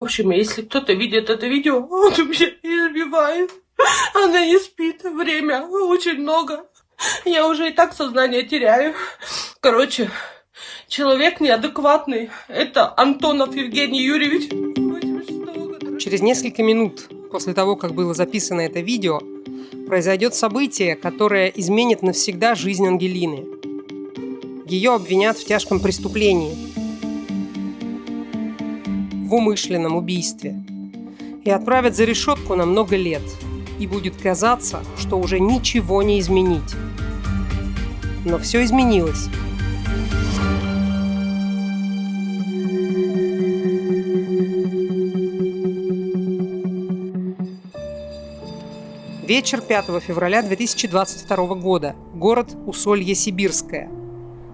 В общем, если кто-то видит это видео, он меня избивает. Она не спит, время очень много. Я уже и так сознание теряю. Короче, человек неадекватный. Это Антонов Евгений Юрьевич. 86-го года. Через несколько минут после того, как было записано это видео, произойдет событие, которое изменит навсегда жизнь Ангелины. Ее обвинят в тяжком преступлении, в умышленном убийстве, и отправят за решетку на много лет. И будет казаться, что уже ничего не изменить. Но все изменилось. Вечер 5 февраля 2022 года. Город Усолье-Сибирское.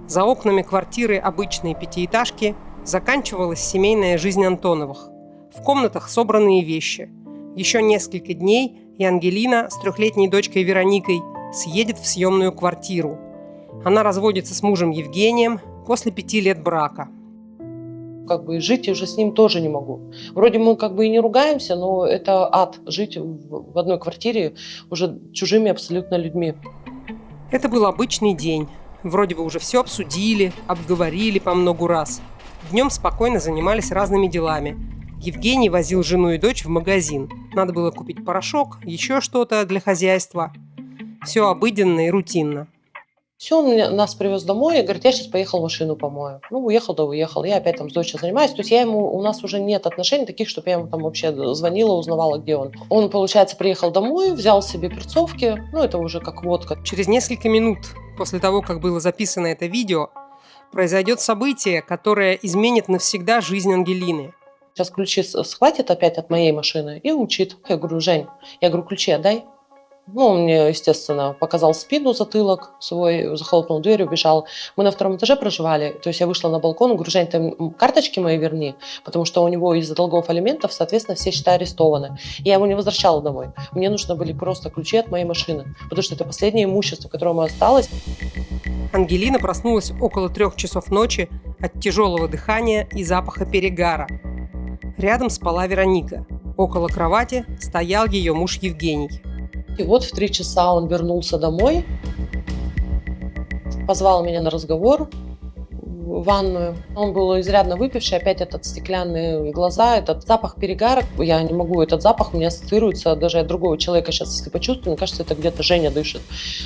За окнами квартиры обычной пятиэтажки заканчивалась семейная жизнь Антоновых. В комнатах собранные вещи. Еще несколько дней, и Ангелина с 3-летней дочкой Вероникой съедет в съемную квартиру. Она разводится с мужем Евгением после 5 лет брака. Жить уже с ним тоже не могу. Вроде мы и не ругаемся, но это ад. Жить в одной квартире уже чужими абсолютно людьми. Это был обычный день. Вроде бы уже все обсудили, обговорили по многу раз. Днем спокойно занимались разными делами. Евгений возил жену и дочь в магазин. Надо было купить порошок, еще что-то для хозяйства. Все обыденно и рутинно. Все, он нас привез домой и говорит, я сейчас поехал машину помою. Уехал да уехал. Я опять с дочерью занимаюсь. То есть у нас уже нет отношений таких, чтобы я ему вообще звонила, узнавала, где он. Он, получается, приехал домой, взял себе перцовки. Это уже как водка. Через несколько минут после того, как было записано это видео, произойдет событие, которое изменит навсегда жизнь Ангелины. Сейчас ключи схватит опять от моей машины и умчит. Я говорю, Жень, ключи отдай. Он мне, естественно, показал спину, затылок свой, захлопнул дверь, убежал. Мы на 2-м этаже проживали, то есть я вышла на балкон, говорю, Жень, ты карточки мои верни, потому что у него из-за долгов алиментов, соответственно, все счета арестованы. Я его не возвращала домой. Мне нужны были просто ключи от моей машины, потому что это последнее имущество, которое у меня осталось. Ангелина проснулась около 3 часов ночи от тяжелого дыхания и запаха перегара. Рядом спала Вероника. Около кровати стоял ее муж Евгений. И вот в 3 часа он вернулся домой, позвал меня на разговор в ванную. Он был изрядно выпивший, опять этот стеклянные глаза, этот запах перегара. Я не могу, этот запах у меня ассоциируется, даже от другого человека сейчас, если почувствую, мне кажется, это где-то Женя дышит.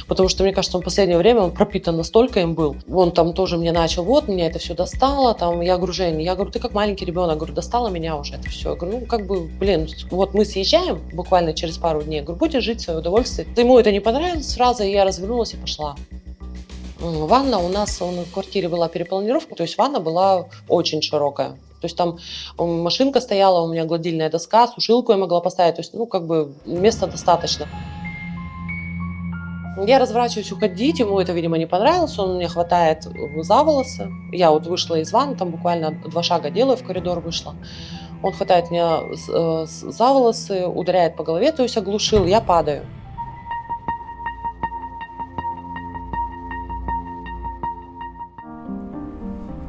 Потому что, мне кажется, в последнее время он пропитан настолько им был. Он там тоже мне начал, меня это все достало. Я говорю, Жень, ты как маленький ребенок, достала меня уже это все. Я говорю, мы съезжаем буквально через пару дней. Я говорю, будешь жить в свое удовольствие. Ему это не понравилось сразу, и я развернулась и пошла. Ванна у нас в квартире была перепланировка, то есть ванна была очень широкая. То есть там машинка стояла, у меня гладильная доска, сушилку я могла поставить, то есть, места достаточно. Я разворачиваюсь уходить, ему это, видимо, не понравилось, он меня хватает за волосы. Я вышла из ванны, там буквально 2 шага делаю, в коридор вышла. Он хватает меня за волосы, ударяет по голове, то есть оглушил, я падаю.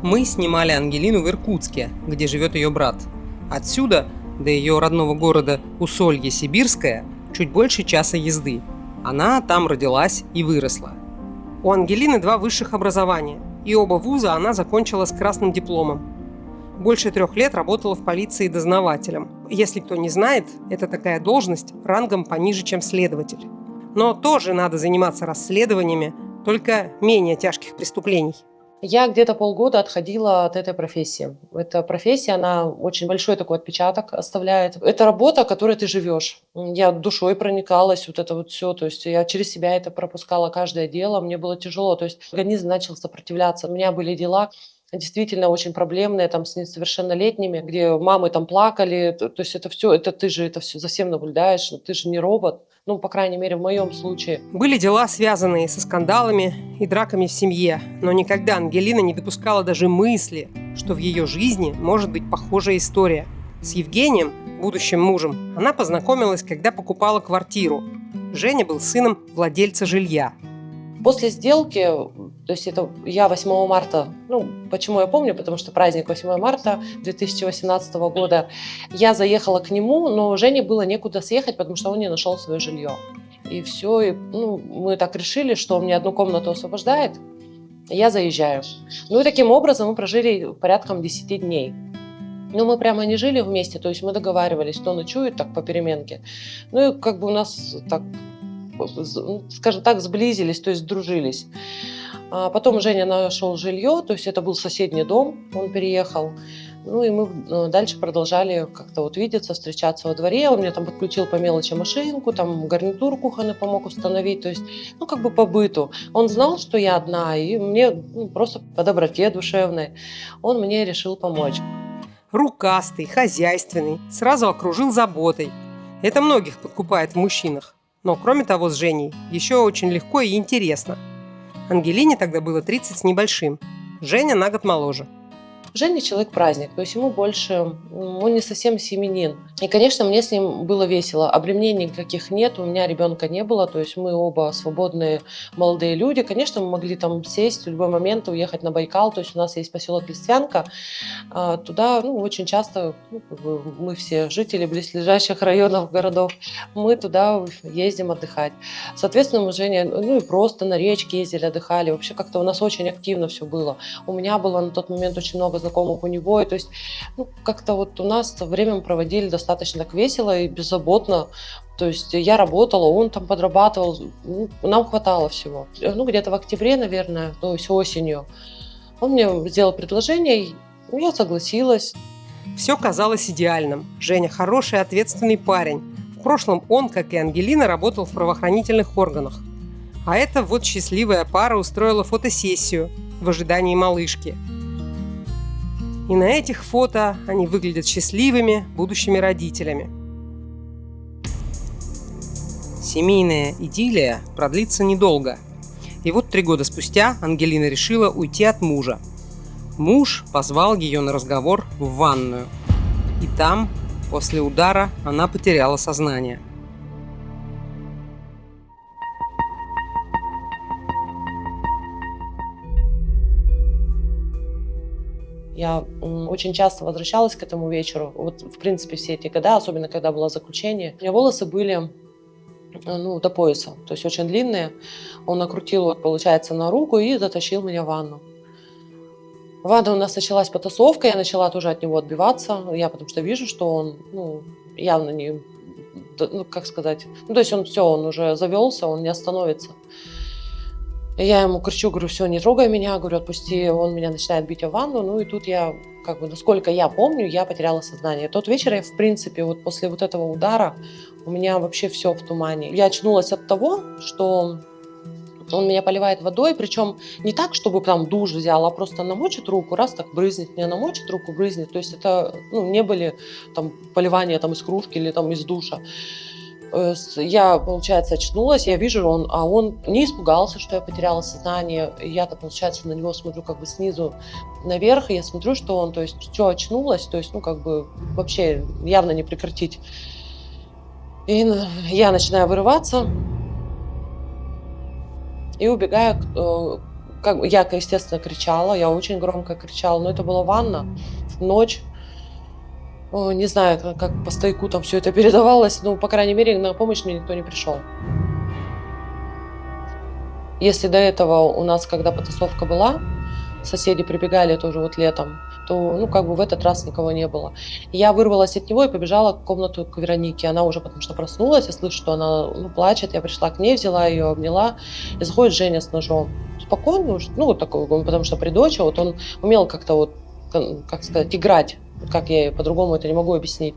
Мы снимали Ангелину в Иркутске, где живет ее брат. Отсюда до ее родного города Усолье-Сибирское чуть больше часа езды. Она там родилась и выросла. У Ангелины 2 высших образования, и оба вуза она закончила с красным дипломом. Больше 3 лет работала в полиции дознавателем. Если кто не знает, это такая должность рангом пониже, чем следователь. Но тоже надо заниматься расследованиями, только менее тяжких преступлений. Я где-то полгода отходила от этой профессии. Эта профессия, она очень большой такой отпечаток оставляет. Это работа, которой ты живешь. Я душой проникалась, это все. То есть я через себя это пропускала каждое дело. Мне было тяжело. То есть организм начал сопротивляться. У меня были дела действительно очень проблемные, с несовершеннолетними, где мамы плакали. То есть это все, ты же это все за всем наблюдаешь. Ты же не робот. По крайней мере, в моем случае. Были дела, связанные со скандалами и драками в семье, но никогда Ангелина не допускала даже мысли, что в ее жизни может быть похожая история. С Евгением, будущим мужем, она познакомилась, когда покупала квартиру. Женя был сыном владельца жилья. После сделки То есть это я 8 марта, ну, почему я помню, потому что праздник 8 марта 2018 года, я заехала к нему, но Жене было некуда съехать, потому что он не нашел свое жилье. И все, и, ну, мы так решили, что он мне одну комнату освобождает, и я заезжаю. Ну и таким образом мы прожили порядком 10 дней. Ну, мы прямо не жили вместе, то есть мы договаривались, кто ночует так по переменке. Ну и как бы у нас так, скажем так, сблизились, то есть дружились. А потом Женя нашел жилье, то есть это был соседний дом, он переехал. Ну и мы дальше продолжали как-то вот видеться, встречаться во дворе. Он мне там подключил по мелочи машинку, там гарнитур кухонный помог установить, то есть, ну как бы по быту. Он знал, что я одна, и мне просто по доброте душевной он мне решил помочь. Рукастый, хозяйственный, сразу окружил заботой. Это многих подкупает в мужчинах. Но кроме того, с Женей еще очень легко и интересно. Ангелине тогда было 30 с небольшим. Женя на год моложе. Женя человек-праздник, то есть ему больше, он не совсем семьянин. И, конечно, мне с ним было весело. Обременений никаких нет, у меня ребенка не было, то есть мы оба свободные молодые люди. Конечно, мы могли там сесть в любой момент, уехать на Байкал, то есть у нас есть поселок Листвянка. Туда, ну, очень часто мы все жители близлежащих районов, городов, мы туда ездим отдыхать. Соответственно, мы с Женей, ну и просто на речке ездили, отдыхали. Вообще как-то у нас очень активно все было. У меня было на тот момент очень много знакомых у него, и то есть, ну, как-то вот у нас время мы проводили достаточно так весело и беззаботно, то есть я работала, он там подрабатывал, ну, нам хватало всего. Ну, где-то в октябре, наверное, то есть осенью, он мне сделал предложение, я согласилась. Все казалось идеальным. Женя хороший, ответственный парень. В прошлом он, как и Ангелина, работал в правоохранительных органах. А эта вот счастливая пара устроила фотосессию в ожидании малышки. И на этих фото они выглядят счастливыми будущими родителями. Семейная идиллия продлится недолго. И вот 3 года спустя Ангелина решила уйти от мужа. Муж позвал ее на разговор в ванную. И там, после удара, она потеряла сознание. Я очень часто возвращалась к этому вечеру, вот в принципе все эти года, особенно когда было заключение. У меня волосы были, ну, до пояса, то есть очень длинные. Он накрутил, вот, получается, на руку и затащил меня в ванну. В ванной у нас началась потасовка, я начала тоже от него отбиваться. Я потому что вижу, что он, ну, явно не, ну, как сказать, ну, то есть он все, он уже завелся, он не остановится. И я ему кричу, говорю, все, не трогай меня, говорю, отпусти. Он меня начинает бить в ванну, ну и тут я, как бы, насколько я помню, я потеряла сознание. Тот вечер я, в принципе, вот после вот этого удара у меня вообще все в тумане. Я очнулась от того, что он меня поливает водой, причем не так, чтобы там душ взял, а просто намочит руку, раз так брызнет, мне намочит руку, брызнет. То есть это, ну, не были там поливания там из кружки или там из душа. Я, получается, очнулась, я вижу, он не испугался, что я потеряла сознание. Я-то, получается, на него смотрю как бы снизу наверх, и я смотрю, что он, то есть, все очнулось, то есть, ну, как бы вообще явно не прекратить. И я начинаю вырываться и убегаю. Я, естественно, кричала, я очень громко кричала, но это была ванна, ночь. Не знаю, как по стояку там все это передавалось, но, по крайней мере, на помощь мне никто не пришел. Если до этого у нас, когда потасовка была, соседи прибегали тоже вот летом, то, ну, как бы в этот раз никого не было. Я вырвалась от него и побежала в комнату к Веронике. Она уже потому что проснулась, я слышу, что она, ну, плачет. Я пришла к ней, взяла ее, обняла, и заходит Женя с ножом. Спокойно, ну, вот такой, потому что при дочери вот он умел как-то вот, как сказать, играть. Как я по-другому это не могу объяснить.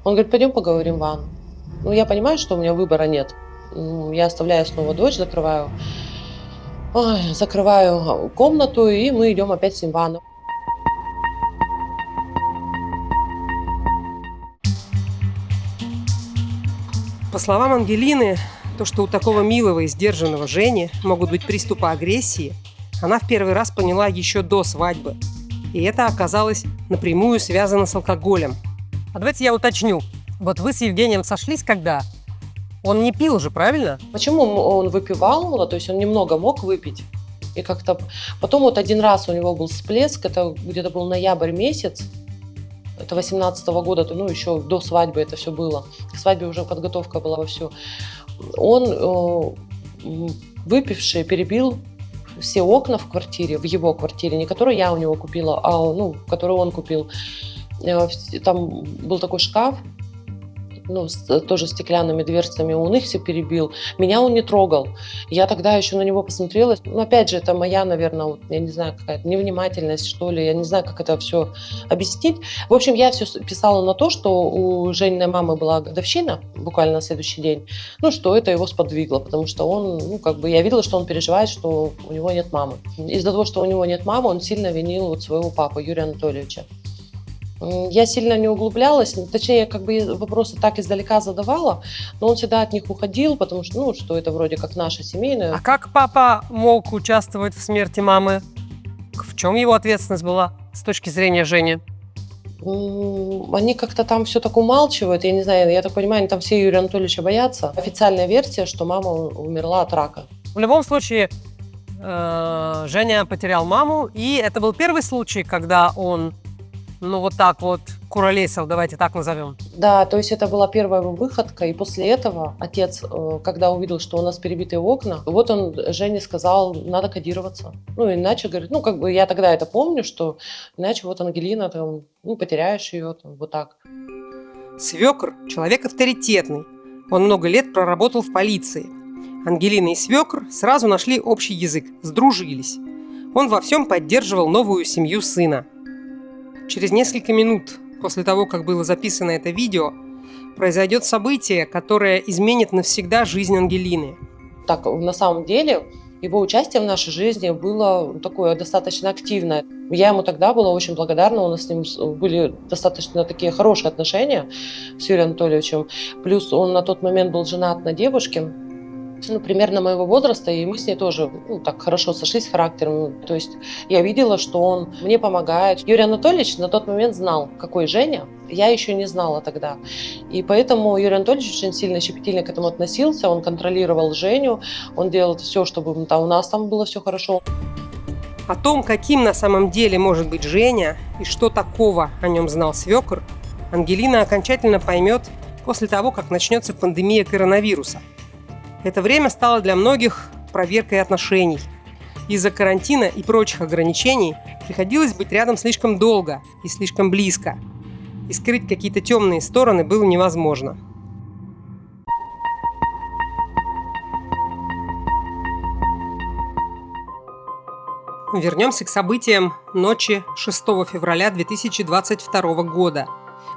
Он говорит, пойдем поговорим в ванну. Ну, я понимаю, что у меня выбора нет. Я оставляю снова дочь, закрываю комнату, и мы идем опять с ним в ванну. По словам Ангелины, то, что у такого милого и сдержанного Жени могут быть приступы агрессии, она в первый раз поняла еще до свадьбы. И это оказалось напрямую связано с алкоголем. А давайте я уточню. Вот вы с Евгением сошлись когда? Он не пил же, правильно? Почему он выпивал? То есть он немного мог выпить. И как-то потом вот один раз у него был всплеск, это где-то был ноябрь месяц, это 18-го года, ну, еще до свадьбы это все было. К свадьбе уже подготовка была вовсю. Он, выпивший, перебил все окна в квартире, в его квартире, не которую я у него купила, а ну, которую он купил. Там был такой шкаф, ну, тоже стеклянными дверцами, он их все перебил. Меня он не трогал. Я тогда еще на него посмотрела. Ну, опять же, это моя, наверное, вот, я не знаю, какая-то невнимательность, что ли. Я не знаю, как это все объяснить. В общем, я все писала на то, что у Жениной мамы была годовщина, буквально на следующий день. Ну, что это его сподвигло, потому что он, ну, как бы, я видела, что он переживает, что у него нет мамы. Из-за того, что у него нет мамы, он сильно винил вот своего папу, Юрия Анатольевича. Я сильно не углублялась, точнее, как бы вопросы так издалека задавала, но он всегда от них уходил, потому что, ну, что это вроде как наша семейная. А как папа мог участвовать в смерти мамы? В чем его ответственность была с точки зрения Жени? Они как-то там все так умалчивают, я не знаю, я так понимаю, они там все Юрия Анатольевича боятся. Официальная версия, что мама умерла от рака. В любом случае, Женя потерял маму, и это был первый случай, когда он, ну, вот так вот куролесил, давайте так назовем. Да, то есть это была первая его выходка, и после этого отец, когда увидел, что у нас перебитые окна, вот он Жене сказал, надо кодироваться. Ну, иначе, говорит, ну, как бы я тогда это помню, что иначе вот Ангелина, там, ну, потеряешь ее, там, вот так. Свекр – человек авторитетный. Он много лет проработал в полиции. Ангелина и свекр сразу нашли общий язык, сдружились. Он во всем поддерживал новую семью сына. Через несколько минут после того, как было записано это видео, произойдет событие, которое изменит навсегда жизнь Ангелины. Так, на самом деле, его участие в нашей жизни было такое достаточно активное. Я ему тогда была очень благодарна, у нас с ним были достаточно такие хорошие отношения с Юрием Анатольевичем. Плюс он на тот момент был женат на девушке, ну, примерно моего возраста, и мы с ней тоже, ну, так хорошо сошлись характером. То есть я видела, что он мне помогает. Юрий Анатольевич на тот момент знал, какой Женя. Я еще не знала тогда. И поэтому Юрий Анатольевич очень сильно щепетильно к этому относился. Он контролировал Женю, он делал все, чтобы у нас там было все хорошо. О том, каким на самом деле может быть Женя и что такого о нем знал свекр, Ангелина окончательно поймет после того, как начнется пандемия коронавируса. Это время стало для многих проверкой отношений. Из-за карантина и прочих ограничений приходилось быть рядом слишком долго и слишком близко. И скрыть какие-то темные стороны было невозможно. Вернемся к событиям ночи 6 февраля 2022 года.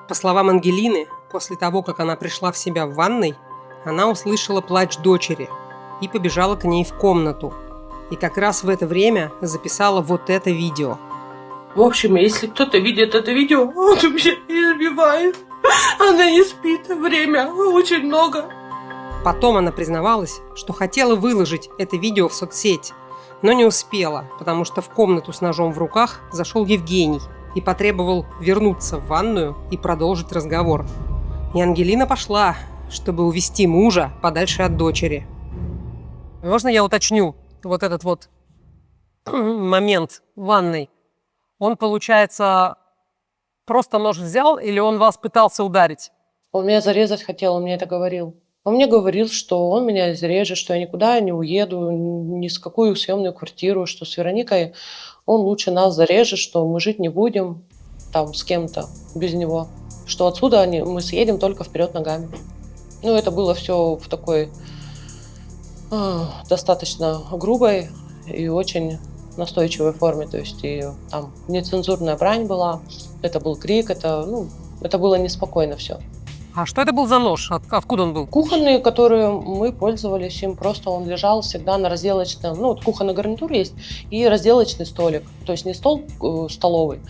По словам Ангелины, после того, как она пришла в себя в ванной, она услышала плач дочери и побежала к ней в комнату. И как раз в это время записала вот это видео. В общем, если кто-то видит это видео, он меня избивает. Она не спит, время очень много. Потом она признавалась, что хотела выложить это видео в соцсеть, но не успела, потому что в комнату с ножом в руках зашел Евгений и потребовал вернуться в ванную и продолжить разговор. И Ангелина пошла, чтобы увести мужа подальше от дочери. Можно я уточню вот этот вот момент в ванной? Он, получается, просто нож взял или он вас пытался ударить? Он меня зарезать хотел, он мне это говорил. Он мне говорил, что он меня зарежет, что я никуда не уеду, ни с какую съемную квартиру, что с Вероникой он лучше нас зарежет, что мы жить не будем там с кем-то без него, что отсюда мы съедем только вперед ногами. Ну, это было все в такой достаточно грубой и очень настойчивой форме. То есть и там нецензурная брань была, это был крик, это было неспокойно все. А что это был за нож? Откуда он был? Кухонный, который мы пользовались им, просто он лежал всегда на разделочном, ну, вот кухонный гарнитур есть, и разделочный столик. То есть не стол столовый,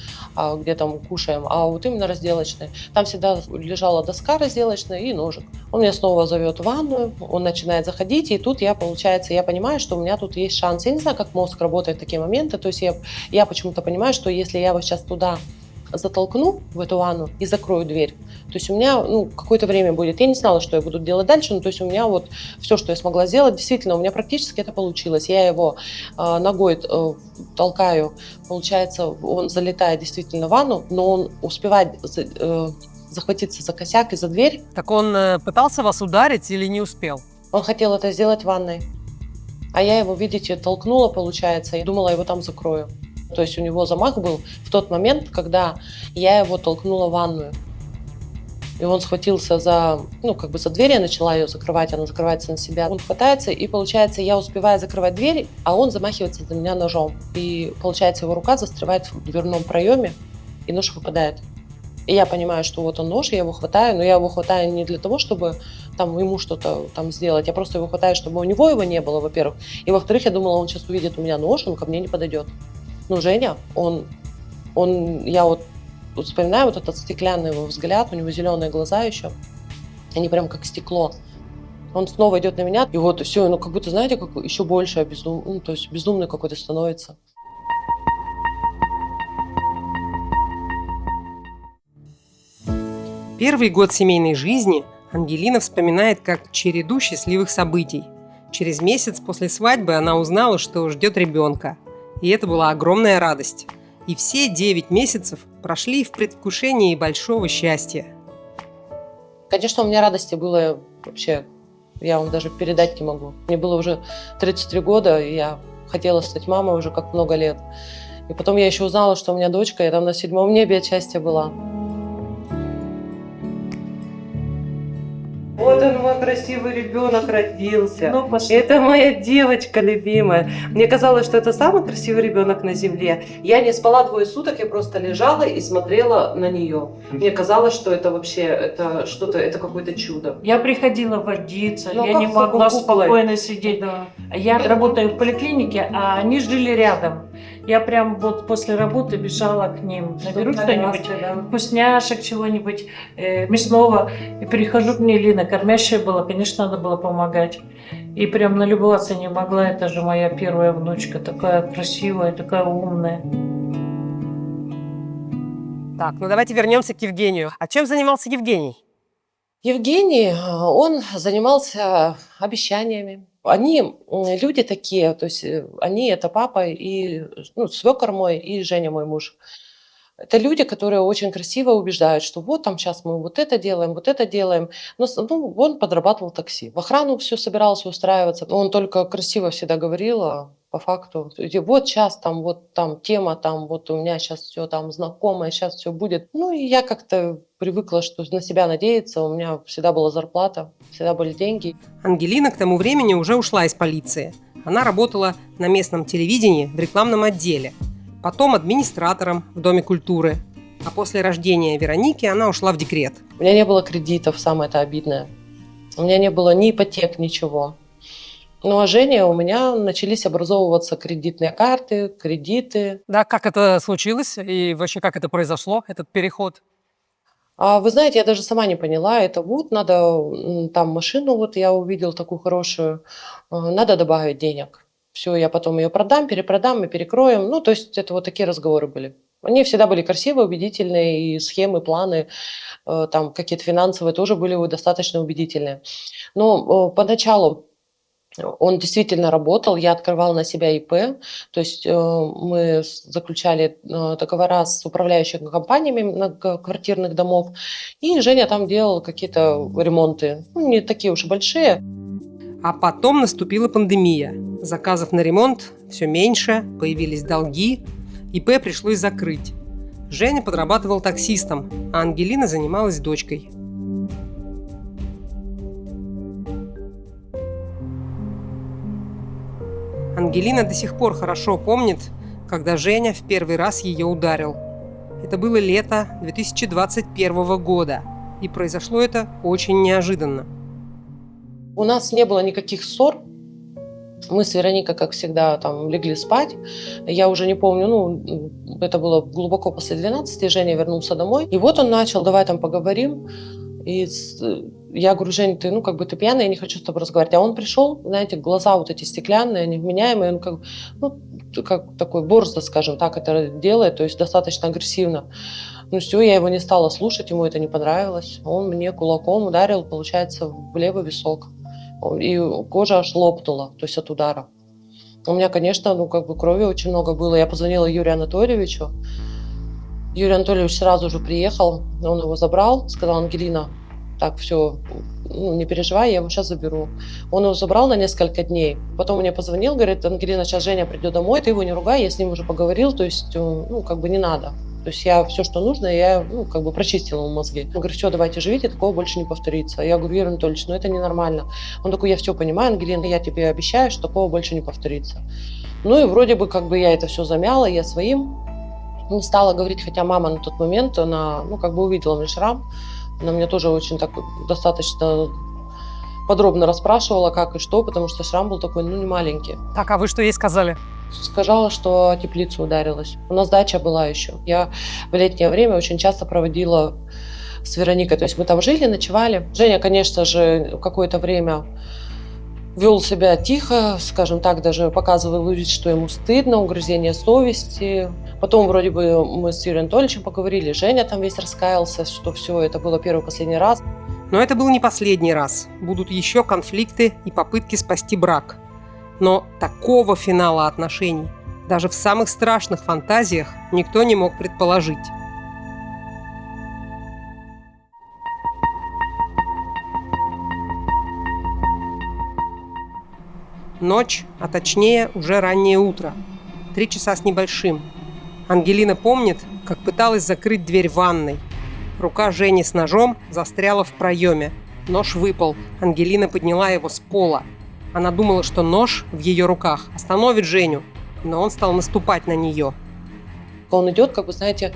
где там кушаем, а вот именно разделочный. Там всегда лежала доска разделочная и ножик. Он меня снова зовет в ванную, он начинает заходить, и тут я понимаю, что у меня тут есть шанс. Я не знаю, как мозг работает в такие моменты, то есть я почему-то понимаю, что если я вот сейчас туда затолкну в эту ванну и закрою дверь, то есть у меня, ну, какое-то время будет. Я не знала, что я буду делать дальше, но то есть у меня вот все, что я смогла сделать, действительно, у меня практически это получилось. Я его ногой толкаю, получается, он залетает действительно в ванну, но он успевает захватиться за косяк и за дверь. Так он пытался вас ударить или не успел? Он хотел это сделать в ванной. А я его, видите, толкнула, получается, и думала, его там закрою. То есть у него замах был в тот момент, когда я его толкнула в ванную. И он схватился за, ну, как бы за дверь, я начала ее закрывать, она закрывается на себя. Он хватается, и получается, я успеваю закрывать дверь, а он замахивается на меня ножом. И получается, его рука застревает в дверном проеме, и нож выпадает. И я понимаю, что вот он нож, я его хватаю, но я его хватаю не для того, чтобы там ему что-то там сделать, я просто его хватаю, чтобы у него его не было, во-первых. И во-вторых, я думала, он сейчас увидит у меня нож, он ко мне не подойдет. Ну, Женя, я вот вспоминаю вот этот стеклянный его взгляд, у него зеленые глаза еще, они прям как стекло. Он снова идет на меня, и вот все, ну как будто, знаете, как еще больше ну, то есть безумный какой-то становится. Первый год семейной жизни Ангелина вспоминает как череду счастливых событий. Через месяц после свадьбы она узнала, что ждет ребенка. И это была огромная радость. И все 9 месяцев прошли в предвкушении большого счастья. Конечно, у меня радости было вообще, я вам даже передать не могу. Мне было уже 33 года, и я хотела стать мамой уже как много лет. И потом я еще узнала, что у меня дочка, я там на 7-м небе от счастья была. Вот он, мой красивый ребенок родился. Ну, пошли. Это моя девочка любимая. Мне казалось, что это самый красивый ребенок на земле. Я не спала 2 суток, я просто лежала и смотрела на нее. Мне казалось, что это вообще, это что-то, это какое-то чудо. Я приходила водиться, Ну, я как не с могла такой куклой? спокойно сидеть. Да. Я работаю в поликлинике, а они жили рядом. Я прям вот после работы бежала к ним, наберу что-нибудь, вкусняшек, чего-нибудь мясного, и прихожу к ней, Лина, кормящая была, конечно, надо было помогать. И прям налюбоваться не могла, это же моя первая внучка, такая красивая, такая умная. Так, ну давайте вернемся к Евгению. А чем занимался Евгений? Евгений, он занимался обещаниями. Они люди такие, то есть они это папа и, ну, свекор мой и Женя, мой муж. Это люди, которые очень красиво убеждают, что вот там сейчас мы вот это делаем, вот это делаем. Но ну, он подрабатывал такси. В охрану все собирался устраиваться. Он только красиво всегда говорил, а по факту. И вот сейчас там, вот там тема, там вот у меня сейчас все там знакомое, сейчас все будет. Ну и я как-то привыкла, что на себя надеяться. У меня всегда была зарплата, всегда были деньги. Ангелина к тому времени уже ушла из полиции. Она работала на местном телевидении в рекламном отделе. Потом администратором в Доме культуры. А после рождения Вероники она ушла в декрет. У меня не было кредитов, самое это обидное. У меня не было ни ипотек, ничего. Ну а Женя, у меня начались образовываться кредитные карты, кредиты. Да, как это случилось и вообще как это произошло, этот переход? А вы знаете, я даже сама не поняла, это вот надо там машину, вот я увидел такую хорошую, надо добавить денег. Все, я потом ее продам, перепродам, мы перекроем. Ну, то есть это вот такие разговоры были. Они всегда были красивые, убедительные, и схемы, планы, там какие-то финансовые тоже были достаточно убедительные. Но поначалу он действительно работал, я открывала на себя ИП, то есть мы заключали договора с управляющими компаниями многоквартирных домов, и Женя там делал какие-то ремонты, ну, не такие уж и большие. А потом наступила пандемия. Заказов на ремонт все меньше, появились долги, ИП пришлось закрыть. Женя подрабатывал таксистом, а Ангелина занималась дочкой. Ангелина до сих пор хорошо помнит, когда Женя в первый раз ее ударил. Это было лето 2021 года, и произошло это очень неожиданно. У нас не было никаких ссор. Мы с Вероникой, как всегда, там легли спать. Я уже не помню, ну, это было глубоко после 12, Женя вернулся домой. И вот он начал, давай там поговорим. И я говорю, Жень, ты, ну, как бы ты пьяный, я не хочу с тобой разговаривать. А он пришел, знаете, глаза вот эти стеклянные, невменяемые, он как такой борзда, скажем так, это делает, то есть достаточно агрессивно. Ну все, я его не стала слушать, ему это не понравилось. Он мне кулаком ударил, получается, в левый висок. И кожа аж лопнула, то есть от удара. У меня, конечно, ну как бы крови очень много было. Я позвонила Юрию Анатольевичу. Юрий Анатольевич сразу же приехал, он его забрал, сказал: Ангелина, так, все, ну, не переживай, я его сейчас заберу. Он его забрал на несколько дней. Потом мне позвонил, говорит: Ангелина, сейчас Женя придет домой, ты его не ругай, я с ним уже поговорил, то есть, ну, как бы не надо. То есть я все, что нужно, я, ну, как бы прочистила ему мозги. Он говорит: все, давайте живите, такого больше не повторится. Я говорю: Юрий Анатольевич, ну это ненормально. Он такой: я все понимаю, Ангелина, я тебе обещаю, что такого больше не повторится. Ну и вроде бы как бы я это все замяла, я своим не стала говорить, хотя мама на тот момент, она, ну, как бы увидела мне шрам, она мне тоже очень так достаточно подробно расспрашивала, как и что, потому что шрам был такой, ну, не маленький. Так, а вы что ей сказали? Сказала, что о теплицу ударилась. У нас дача была еще. Я в летнее время очень часто проводила с Вероникой, то есть мы там жили, ночевали. Женя, конечно же, какое-то время вел себя тихо, скажем так, даже показывал вид, что ему стыдно, угрызение совести. Потом вроде бы мы с Юрием Анатольевичем поговорили, Женя там весь раскаялся, что все, это было первый и последний раз. Но это был не последний раз. Будут еще конфликты и попытки спасти брак. Но такого финала отношений даже в самых страшных фантазиях никто не мог предположить. Ночь, а точнее уже раннее утро. 3 часа с небольшим. Ангелина помнит, как пыталась закрыть дверь ванной. Рука Жени с ножом застряла в проеме. Нож выпал. Ангелина подняла его с пола. Она думала, что нож в ее руках остановит Женю, но он стал наступать на нее. Он идет, как бы, знаете,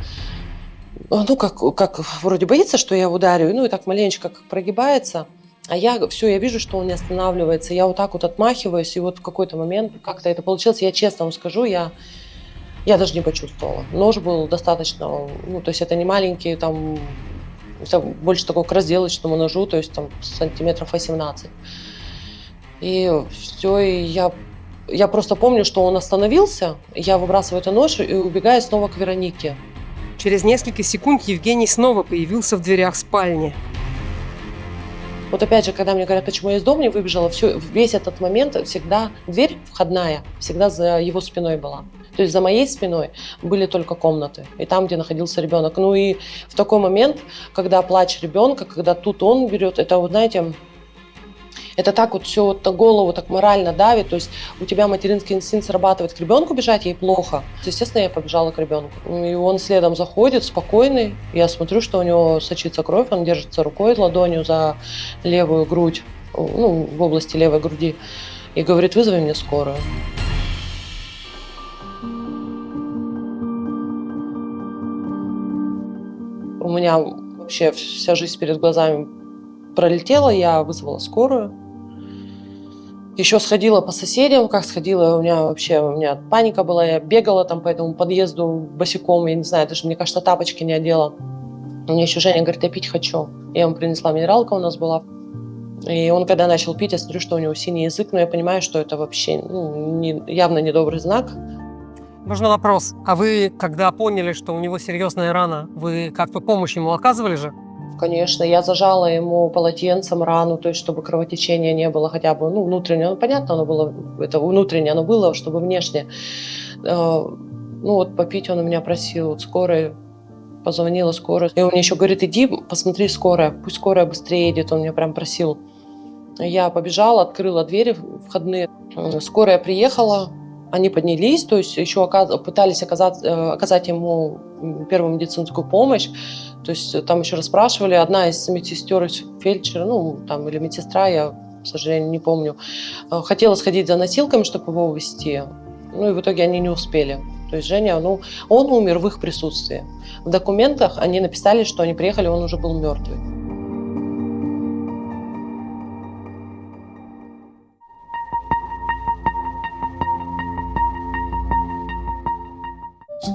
ну, как вроде боится, что я ударю, ну, и так маленечко как прогибается. А я вижу, что он не останавливается. Я вот так вот отмахиваюсь, и вот в какой-то момент как-то это получилось. Я честно вам скажу, я даже не почувствовала. Нож был достаточно, ну, то есть это не маленький, там, это больше такой к разделочному ножу, то есть там сантиметров 18. И все, и я просто помню, что он остановился, я выбрасываю этот нож и убегаю снова к Веронике. Через несколько секунд Евгений снова появился в дверях спальни. Вот опять же, когда мне говорят, почему я из дома не выбежала, весь этот момент всегда дверь входная, всегда за его спиной была. То есть за моей спиной были только комнаты, и там, где находился ребенок. Ну и в такой момент, когда плач ребенка, когда тут он берет, это вот, знаете, это так вот все вот на голову так морально давит, то есть у тебя материнский инстинкт срабатывает, к ребенку бежать, ей плохо. Естественно, я побежала к ребенку. И он следом заходит, спокойный. Я смотрю, что у него сочится кровь, он держится рукой, ладонью за левую грудь, ну, в области левой груди, и говорит: вызови мне скорую. У меня вообще вся жизнь перед глазами пролетела, я вызвала скорую. Еще сходила по соседям, как сходила, у меня паника была, я бегала там по этому подъезду босиком, я не знаю, даже, мне кажется, тапочки не одела. Мне еще Женя говорит: я пить хочу. Я ему принесла, минералка у нас была. И он, когда начал пить, я смотрю, что у него синий язык, но я понимаю, что это вообще явно недобрый знак. Можно вопрос? А вы, когда поняли, что у него серьезная рана, вы как-то помощь ему оказывали же? Конечно, я зажала ему полотенцем рану, то есть чтобы кровотечения не было хотя бы, ну, внутреннее, ну, понятно, оно было, это внутреннее оно было, чтобы внешне. Ну, вот попить он у меня просил, вот скорая, позвонила скорая. И он мне еще говорит: иди, посмотри скорая, пусть скорая быстрее едет, он меня прям просил. Я побежала, открыла двери входные, скорая приехала, они поднялись, то есть еще пытались оказать ему первую медицинскую помощь. То есть там еще расспрашивали, одна из медсестер, фельдшера, ну, там, или медсестра, я, к сожалению, не помню, хотела сходить за носилками, чтобы его увезти. Ну, и в итоге они не успели. То есть Женя, ну, он умер в их присутствии. В документах они написали, что они приехали, он уже был мертвый.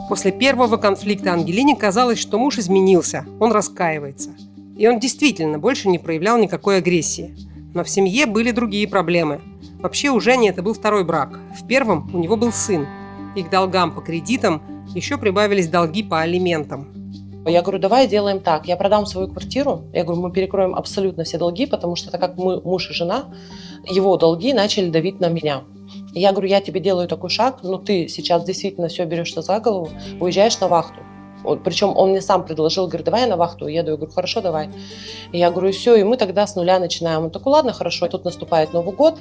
После первого конфликта Ангелине казалось, что муж изменился, он раскаивается. И он действительно больше не проявлял никакой агрессии. Но в семье были другие проблемы. Вообще у Жени это был второй брак. В первом у него был сын. И к долгам по кредитам еще прибавились долги по алиментам. Я говорю, давай сделаем так, я продам свою квартиру, я говорю, мы перекроем абсолютно все долги, потому что так как мы муж и жена, его долги начали давить на меня. Я говорю, я тебе делаю такой шаг, но ты сейчас действительно все берешься за голову, уезжаешь на вахту. Причем он мне сам предложил, говорит, давай я на вахту уеду. Я говорю, хорошо, давай. И я говорю, все, и мы тогда с нуля начинаем. Он такой, ладно, хорошо, тут наступает Новый год.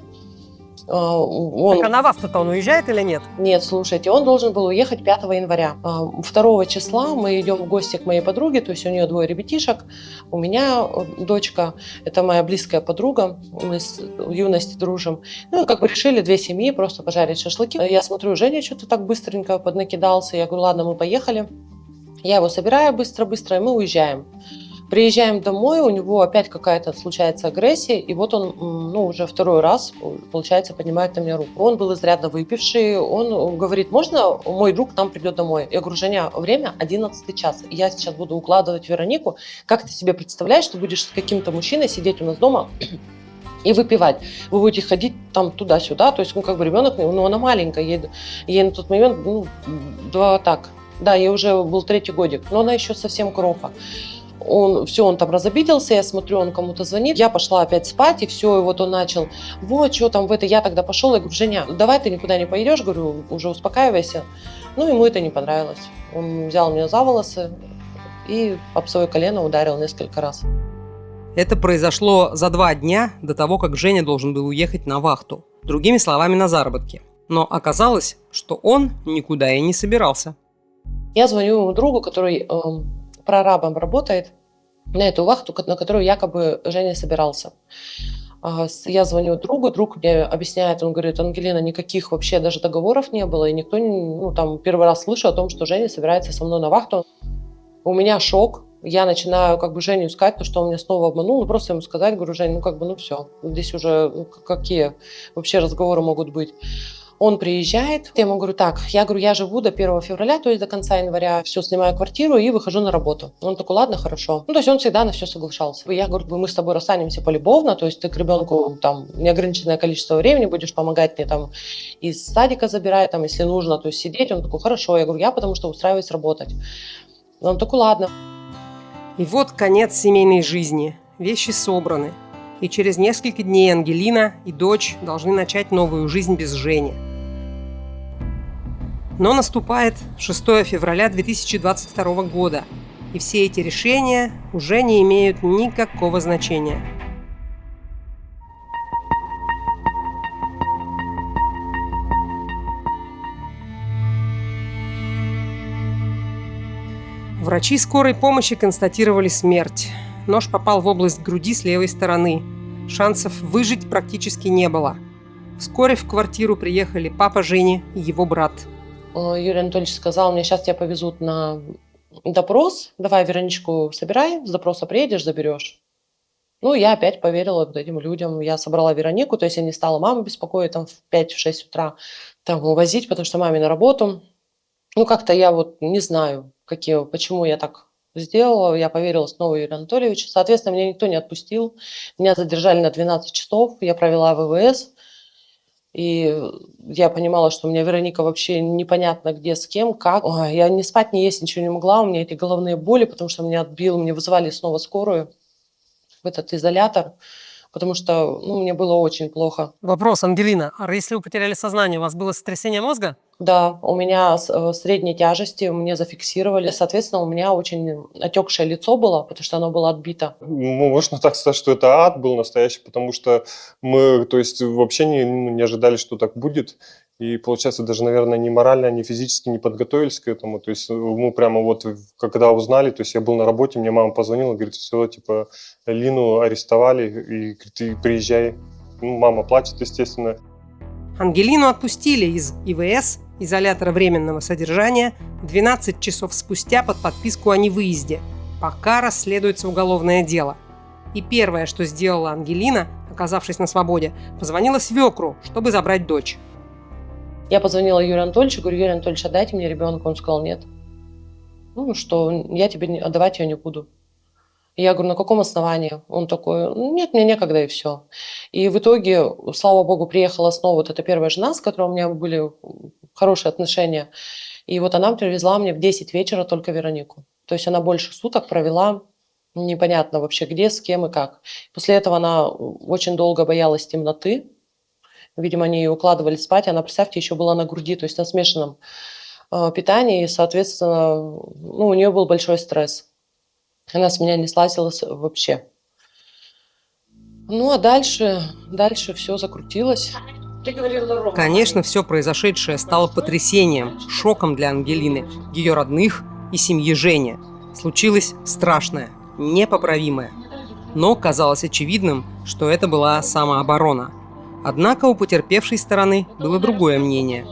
Так а на вахту-то он уезжает или нет? Нет, слушайте, он должен был уехать 5 января. 2 числа мы идем в гости к моей подруге, то есть у нее 2 ребятишек, у меня дочка, это моя близкая подруга, мы с юности дружим. Ну, как бы решили 2 семьи просто пожарить шашлыки. Я смотрю, Женя что-то так быстренько поднакидался, я говорю, ладно, мы поехали. Я его собираю быстро-быстро, и мы уезжаем. Приезжаем домой, у него опять какая-то случается агрессия, и вот он, уже 2 раз, получается, поднимает на меня руку. Он был изрядно выпивший, он говорит, можно мой друг к нам придет домой? Я говорю, Женя, время 11 час, я сейчас буду укладывать Веронику. Как ты себе представляешь, ты будешь с каким-то мужчиной сидеть у нас дома и выпивать? Вы будете ходить там туда-сюда, то есть, как бы ребенок, она маленькая, ей на тот момент, ей уже был 3-й годик, но она еще совсем кроха. Он там разобиделся, я смотрю, он кому-то звонит, я пошла опять спать, и все, и вот он начал, вот, что там в это, я тогда пошел, я говорю, Женя, давай ты никуда не поедешь, говорю, уже успокаивайся. Ну, ему это не понравилось. Он взял меня за волосы и об свое колено ударил несколько раз. Это произошло за 2 дня до того, как Женя должен был уехать на вахту. Другими словами, на заработки. Но оказалось, что он никуда и не собирался. Я звоню ему другу, который прорабом работает, на эту вахту, на которую якобы Женя собирался. Я звоню другу, друг мне объясняет, он говорит, Ангелина, никаких вообще даже договоров не было, и никто, первый раз слышу о том, что Женя собирается со мной на вахту. У меня шок, я начинаю Женю искать, потому что он меня снова обманул, просто ему сказать, говорю, Жень, все, здесь уже какие вообще разговоры могут быть. Он приезжает, я ему говорю, я живу до 1 февраля, то есть до конца января, все, снимаю квартиру и выхожу на работу. Он такой, ладно, хорошо. То есть он всегда на все соглашался. Я говорю, мы с тобой расстанемся полюбовно, то есть ты к ребенку неограниченное количество времени будешь помогать мне из садика забирать, если нужно, то есть сидеть. Он такой, хорошо. Я говорю, я потому что устраиваюсь работать. Он такой, ладно. И вот конец семейной жизни. Вещи собраны. И через несколько дней Ангелина и дочь должны начать новую жизнь без Жени. Но наступает 6 февраля 2022 года, и все эти решения уже не имеют никакого значения. Врачи скорой помощи констатировали смерть. Нож попал в область груди с левой стороны. Шансов выжить практически не было. Вскоре в квартиру приехали папа Жени и его брат. Юрий Анатольевич сказал мне, сейчас тебя повезут на допрос, давай Вероничку собирай, с допроса приедешь, заберешь. Я опять поверила этим людям, я собрала Веронику, то есть я не стала маму беспокоить в 5-6 утра, увозить, потому что маме на работу. Как-то я не знаю, почему я так сделала, я поверила снова Юрию Анатольевичу. Соответственно, меня никто не отпустил. Меня задержали на 12 часов, я провела ВВС. И я понимала, что у меня Вероника вообще непонятно где, с кем, как. Я ни спать, ни есть ничего не могла, у меня эти головные боли, потому что меня отбил, мне вызывали снова скорую в этот изолятор, потому что мне было очень плохо. Вопрос, Ангелина, а если вы потеряли сознание, у вас было сотрясение мозга? Да, у меня средней тяжести, мне зафиксировали. Соответственно, у меня очень отекшее лицо было, потому что оно было отбито. Можно так сказать, что это ад был настоящий, потому что мы, вообще не ожидали, что так будет. И, получается, даже, наверное, ни морально, ни физически не подготовились к этому. То есть мы прямо когда узнали, то есть я был на работе, мне мама позвонила, говорит, все, Лину арестовали, и говорит, приезжай. Мама плачет, естественно. Ангелину отпустили из ИВС, изолятора временного содержания, 12 часов спустя под подписку о невыезде, пока расследуется уголовное дело. И первое, что сделала Ангелина, оказавшись на свободе, позвонила свекру, чтобы забрать дочь. Я позвонила Юрию Анатольевичу, говорю, Юрий Анатольевич, отдайте мне ребенка. Он сказал, нет. Что я тебе отдавать ее не буду. Я говорю, на каком основании? Он такой, нет, мне некогда, и все. И в итоге, слава богу, приехала снова эта первая жена, с которой у меня были хорошие отношения. И она привезла мне в 10 вечера только Веронику. То есть она больше суток провела непонятно вообще где, с кем и как. После этого она очень долго боялась темноты. Видимо, они ее укладывали спать. Она, представьте, еще была на груди, то есть на смешанном питании. И, соответственно, ну, у нее был большой стресс. Она с меня не слазилась вообще. Ну, а дальше все закрутилось. Ты говорила Рома. Конечно, все произошедшее стало потрясением, шоком для Ангелины, ее родных и семьи Жени. Случилось страшное, непоправимое. Но казалось очевидным, что это была самооборона. Однако у потерпевшей стороны было другое мнение.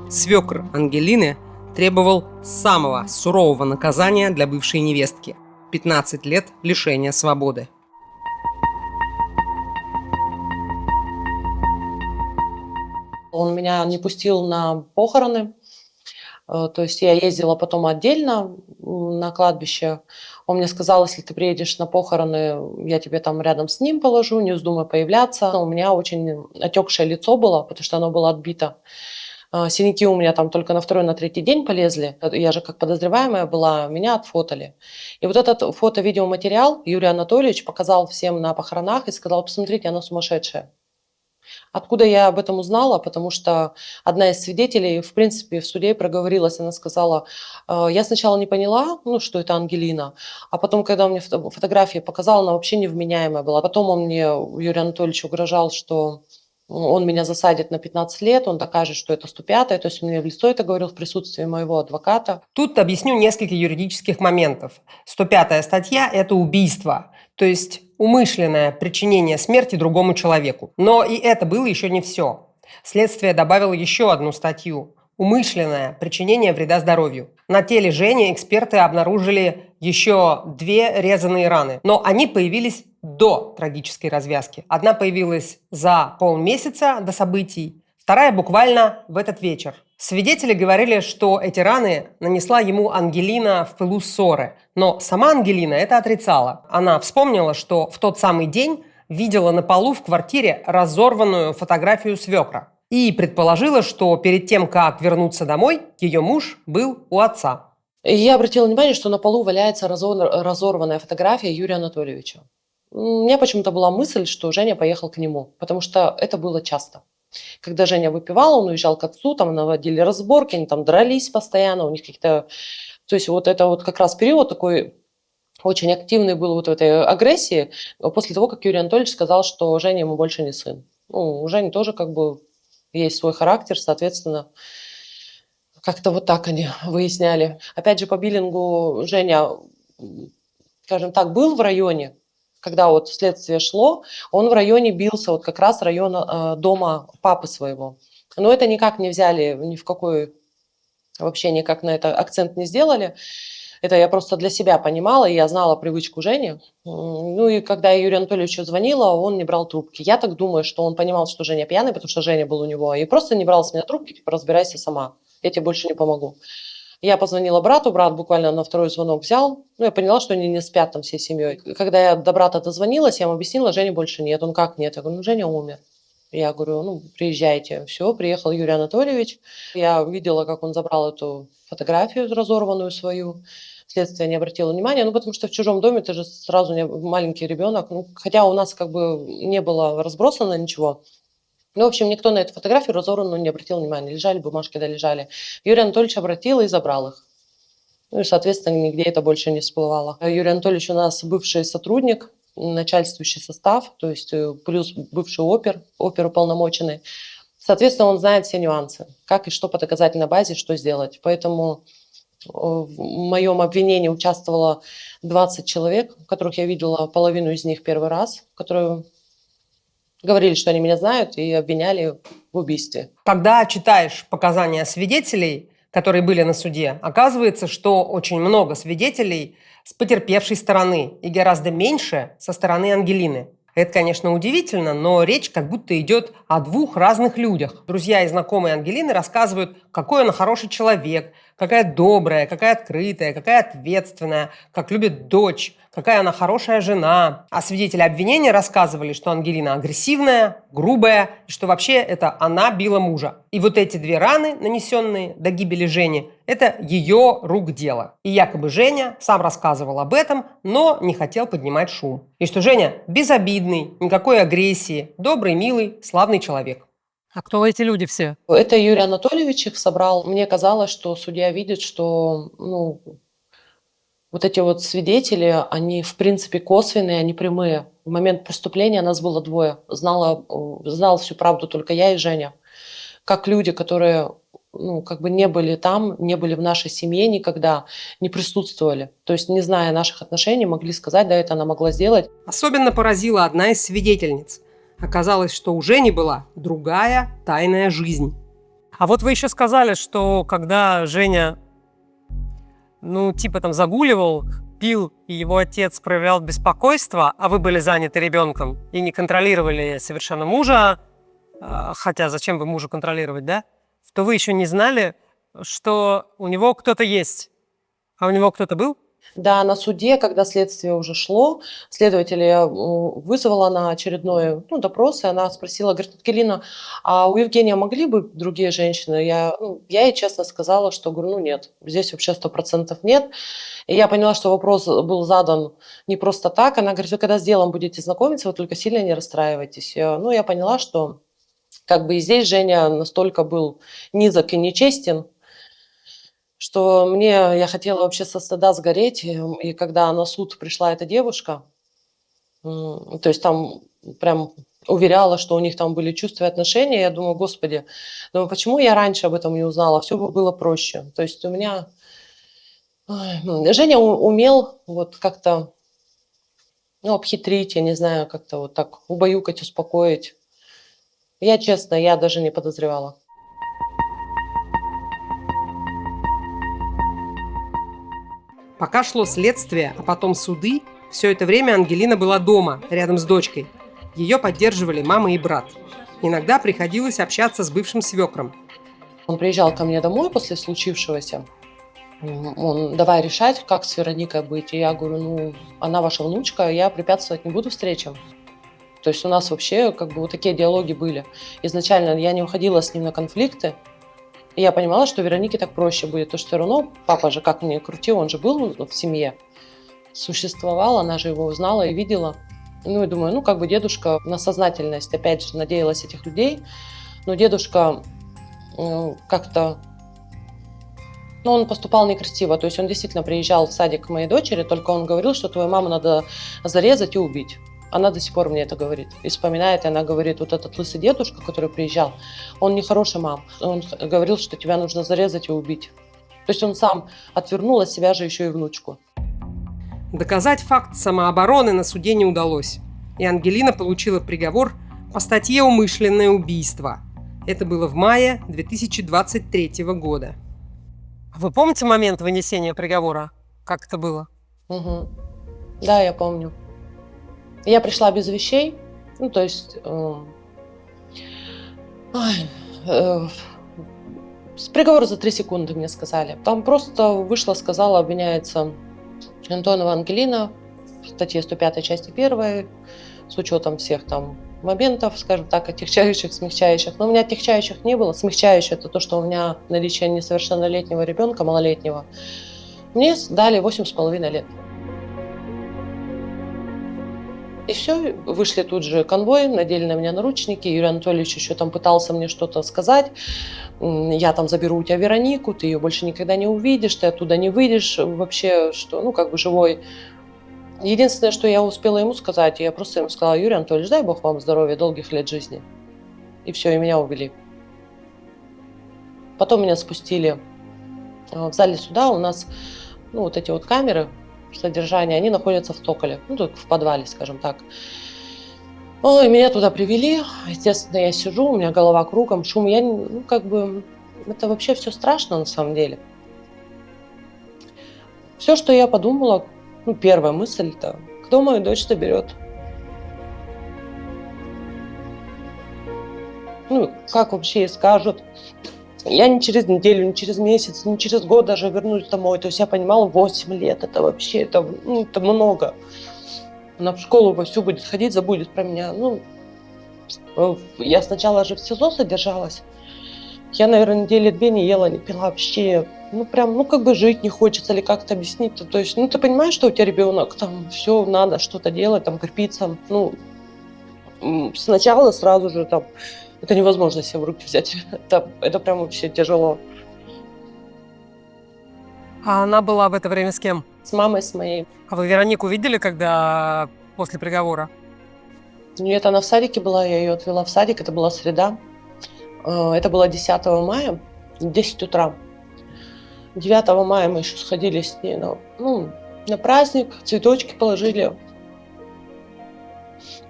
Свекр Ангелины требовал самого сурового наказания для бывшей невестки – 15 лет лишения свободы. Он меня не пустил на похороны. То есть я ездила потом отдельно на кладбище. Он мне сказал, если ты приедешь на похороны, я тебе там рядом с ним положу, не вздумай появляться. У меня очень отекшее лицо было, потому что оно было отбито. Синяки у меня там только на второй, на третий день полезли. Я же как подозреваемая была, меня отфотали. И вот этот фото-видеоматериал Юрий Анатольевич показал всем на похоронах и сказал, посмотрите, она сумасшедшая. Откуда я об этом узнала? Потому что одна из свидетелей, в принципе, в суде проговорилась, она сказала, я сначала не поняла, ну, что это Ангелина, а потом, когда он мне фотографии показал, она вообще невменяемая была. Потом он мне, Юрий Анатольевич, угрожал, что он меня засадит на 15 лет, он докажет, что это 105-е, то есть он мне в лицо это говорил в присутствии моего адвоката. Тут объясню несколько юридических моментов. 105-я статья – это убийство, то есть умышленное причинение смерти другому человеку. Но и это было еще не все. Следствие добавило еще одну статью – умышленное причинение вреда здоровью. На теле Жени эксперты обнаружили еще 2 резаные раны, но они появились до трагической развязки. Одна появилась за полмесяца до событий, вторая буквально в этот вечер. Свидетели говорили, что эти раны нанесла ему Ангелина в пылу ссоры, но сама Ангелина это отрицала. Она вспомнила, что в тот самый день видела на полу в квартире разорванную фотографию свекра и предположила, что перед тем, как вернуться домой, ее муж был у отца. И я обратила внимание, что на полу валяется разорванная фотография Юрия Анатольевича. У меня почему-то была мысль, что Женя поехал к нему, потому что это было часто. Когда Женя выпивал, он уезжал к отцу, там наводили разборки, они там дрались постоянно, у них какие-то... То есть вот это вот как раз период такой очень активный был вот в этой агрессии, после того, как Юрий Анатольевич сказал, что Женя ему больше не сын. Ну, у Жени тоже как бы есть свой характер, соответственно, как-то вот так они выясняли. Опять же, по биллингу Женя, скажем так, был в районе, когда вот следствие шло, он в районе бился, вот как раз района дома папы своего. Но это никак не взяли, ни в какой, вообще никак на это акцент не сделали. Это я просто для себя понимала, и я знала привычку Жени. Ну и когда я Юрию Анатольевичу звонила, он не брал трубки. Я так думаю, что он понимал, что Женя пьяный, потому что Женя был у него, и просто не брал с меня трубки, типа, разбирайся сама, я тебе больше не помогу. Я позвонила брату, брат буквально на второй звонок взял. Ну, я поняла, что они не спят там всей семьей. Когда я до брата дозвонилась, я ему объяснила, Жени больше нет. Он как нет? Я говорю, ну, Женя умер. Я говорю, ну, приезжайте. Все, приехал Юрий Анатольевич. Я видела, как он забрал эту фотографию разорванную свою. Следствие не обратило внимания, ну, потому что в чужом доме ты же сразу маленький ребенок. Ну, хотя у нас как бы не было разбросано ничего. Ну, в общем, никто на эту фотографию разорванную не обратил внимания. Лежали бумажки, да, лежали. Юрий Анатольевич обратил и забрал их. Ну и, соответственно, нигде это больше не всплывало. Юрий Анатольевич у нас бывший сотрудник, начальствующий состав, то есть плюс бывший оперуполномоченный. Соответственно, он знает все нюансы, как и что по доказательной базе, что сделать. Поэтому в моем обвинении участвовало 20 человек, которых я видела половину из них первый раз, которые говорили, что они меня знают, и обвиняли в убийстве. Когда читаешь показания свидетелей, которые были на суде, оказывается, что очень много свидетелей с потерпевшей стороны и гораздо меньше со стороны Ангелины. Это, конечно, удивительно, но речь как будто идет о 2 разных людях. Друзья и знакомые Ангелины рассказывают, какой она хороший человек, Какая добрая, какая открытая, какая ответственная, как любит дочь, какая она хорошая жена. А свидетели обвинения рассказывали, что Ангелина агрессивная, грубая, и что вообще это она била мужа. И вот эти 2 раны, нанесенные до гибели Жени, это ее рук дело. И якобы Женя сам рассказывал об этом, но не хотел поднимать шум. И что Женя безобидный, никакой агрессии, добрый, милый, славный человек. А кто эти люди все? Это Юрий Анатольевич их собрал. Мне казалось, что судья видит, что вот эти вот свидетели, они в принципе косвенные, они прямые. В момент преступления нас было 2. Знал всю правду только я и Женя. Как люди, которые как бы не были там, не были в нашей семье никогда, не присутствовали. То есть, не зная наших отношений, могли сказать, да, это она могла сделать. Особенно поразила одна из свидетельниц. Оказалось, что у Жени была другая тайная жизнь. А вот вы еще сказали, что когда Женя, типа там загуливал, пил, и его отец проявлял беспокойство, а вы были заняты ребенком и не контролировали совершенно мужа, хотя зачем бы мужа контролировать, да? То вы еще не знали, что у него кто-то есть. А у него кто-то был? Да, на суде, когда следствие уже шло, следователя вызвала на очередной допрос, и она спросила, говорит, Ангелина, а у Евгения могли бы другие женщины? Я ей честно сказала, что, говорю, нет, здесь вообще 100% нет. И я поняла, что вопрос был задан не просто так. Она говорит, вы когда с делом будете знакомиться, вы только сильно не расстраивайтесь. Я поняла, что как бы и здесь Женя настолько был низок и нечестен, что я хотела вообще со стыда сгореть. И когда на суд пришла эта девушка, то есть там прям уверяла, что у них там были чувства и отношения, я думаю, господи, почему я раньше об этом не узнала? Все было проще. То есть у меня... Женя умел вот как-то обхитрить, я не знаю, как-то вот так убаюкать, успокоить. Я честно, я даже не подозревала. Пока шло следствие, а потом суды, все это время Ангелина была дома, рядом с дочкой. Ее поддерживали мама и брат. Иногда приходилось общаться с бывшим свекром. Он приезжал ко мне домой после случившегося. Он, давай решать, как с Вероникой быть. И я говорю, она ваша внучка, я препятствовать не буду встречам. То есть у нас вообще как бы вот такие диалоги были. Изначально я не уходила с ним на конфликты. И я понимала, что Веронике так проще будет, потому что все равно папа же, как ни крути, он же был в семье, существовал, она же его узнала и видела. И думаю, как бы дедушка на сознательность, опять же, надеялась этих людей, но дедушка как-то, он поступал некрасиво, то есть он действительно приезжал в садик к моей дочери, только он говорил, что твою маму надо зарезать и убить. Она до сих пор мне это говорит. И вспоминает, и она говорит, вот этот лысый дедушка, который приезжал, он не хороший мам. Он говорил, что тебя нужно зарезать и убить. То есть он сам отвернул от себя же еще и внучку. Доказать факт самообороны на суде не удалось. И Ангелина получила приговор по статье «Умышленное убийство». Это было в мае 2023 года. Вы помните момент вынесения приговора? Как это было? Угу. Да, я помню. Я пришла без вещей, то есть с приговора за 3 секунды мне сказали. Там просто вышла, сказала, обвиняется Антонова Ангелина в статье 105 части 1 с учетом всех там моментов, скажем так, отягчающих, смягчающих. Но у меня отягчающих не было. Смягчающее это то, что у меня наличие несовершеннолетнего ребенка, малолетнего. Мне дали 8,5 лет. И все, вышли тут же конвой, надели на меня наручники. Юрий Анатольевич еще там пытался мне что-то сказать. Я там заберу у тебя Веронику, ты ее больше никогда не увидишь, ты оттуда не выйдешь вообще, что, как бы живой. Единственное, что я успела ему сказать, я просто ему сказала, Юрий Анатольевич, дай Бог вам здоровья, долгих лет жизни. И все, и меня увели. Потом меня спустили в зале суда. У нас, вот эти вот камеры содержания, они находятся в цоколе, тут в подвале, скажем так. И меня туда привели. Естественно, я сижу, у меня голова кругом, шум. Это вообще все страшно на самом деле. Все, что я подумала, первая мысль-то, кто мою дочь-то берет? Как вообще ей скажут, Я не через неделю, не через месяц, не через год даже вернусь домой. То есть я понимала, 8 лет, это вообще, это много. Она в школу вовсю будет ходить, забудет про меня. Я сначала же в СИЗО содержалась. Я, наверное, недели 2 не ела, не пила вообще. Как бы жить не хочется или как-то объяснить. То есть, ты понимаешь, что у тебя ребенок, там все надо что-то делать, там крепиться. Сначала сразу же там это невозможно себе в руки взять. Это прям вообще тяжело. А она была в это время с кем? С мамой, с моей. А вы Веронику видели, когда после приговора? Нет, она в садике была, я ее отвела в садик, это была среда. Это было 10 мая, 10 утра. 9 мая мы еще сходили с ней на праздник, цветочки положили.